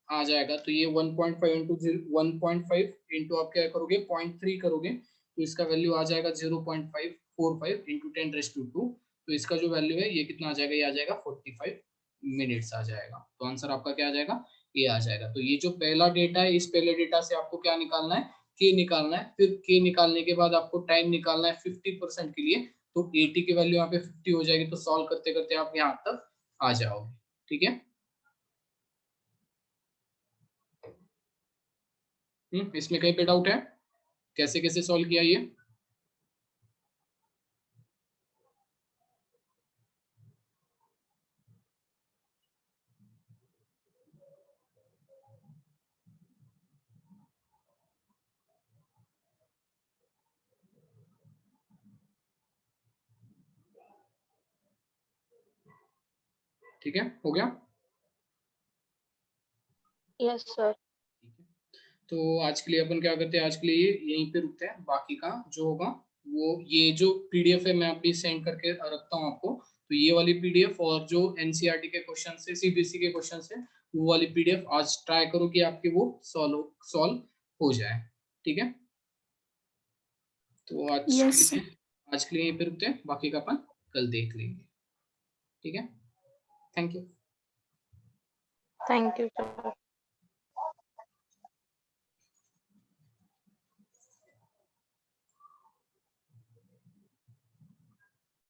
आ जाएगा, तो ये 1.5 इंटू आप क्या करोगे 0.3 करोगे, तो इसका वैल्यू आ जाएगा 0.545 × 10⁻²। तो इसका जो वैल्यू है ये कितना आ जाएगा, ये आ जाएगा 45 मिनट्स आ जाएगा। तो आंसर आपका क्या आ जाएगा, ये आ जाएगा। तो ये जो पहला डेटा है, इस पहले डेटा से आपको क्या निकालना है, के निकालना है। फिर के निकालने के बाद आपको टाइम निकालना है 50% के लिए। तो 80 की वैल्यू यहाँ पे 50 हो जाएगी। तो सॉल्व करते करते आप यहाँ तक आ जाओगे, ठीक है। इसमें कहीं पे डाउट है, कैसे कैसे सॉल्व किया ये? ठीक है, हो गया। Yes, sir. तो आज के लिए अपन क्या करते हैं, आज के लिए यहीं पे रुकते हैं। बाकी का जो होगा वो, ये जो पीडीएफ है मैं अभी सेंड करके रखता हूँ आपको। तो ये वाली पीडीएफ और जो एनसीईआरटी के क्वेश्चन है, सीबीएसई के क्वेश्चन है, वो वाली पीडीएफ आज ट्राई करो कि आपके वो सॉल्व हो जाए, ठीक है। तो Yes, sir. आज के लिए यहीं पे रुकते हैं, बाकी का अपन कल देख लेंगे, ठीक है। Thank you. Thank you, sir.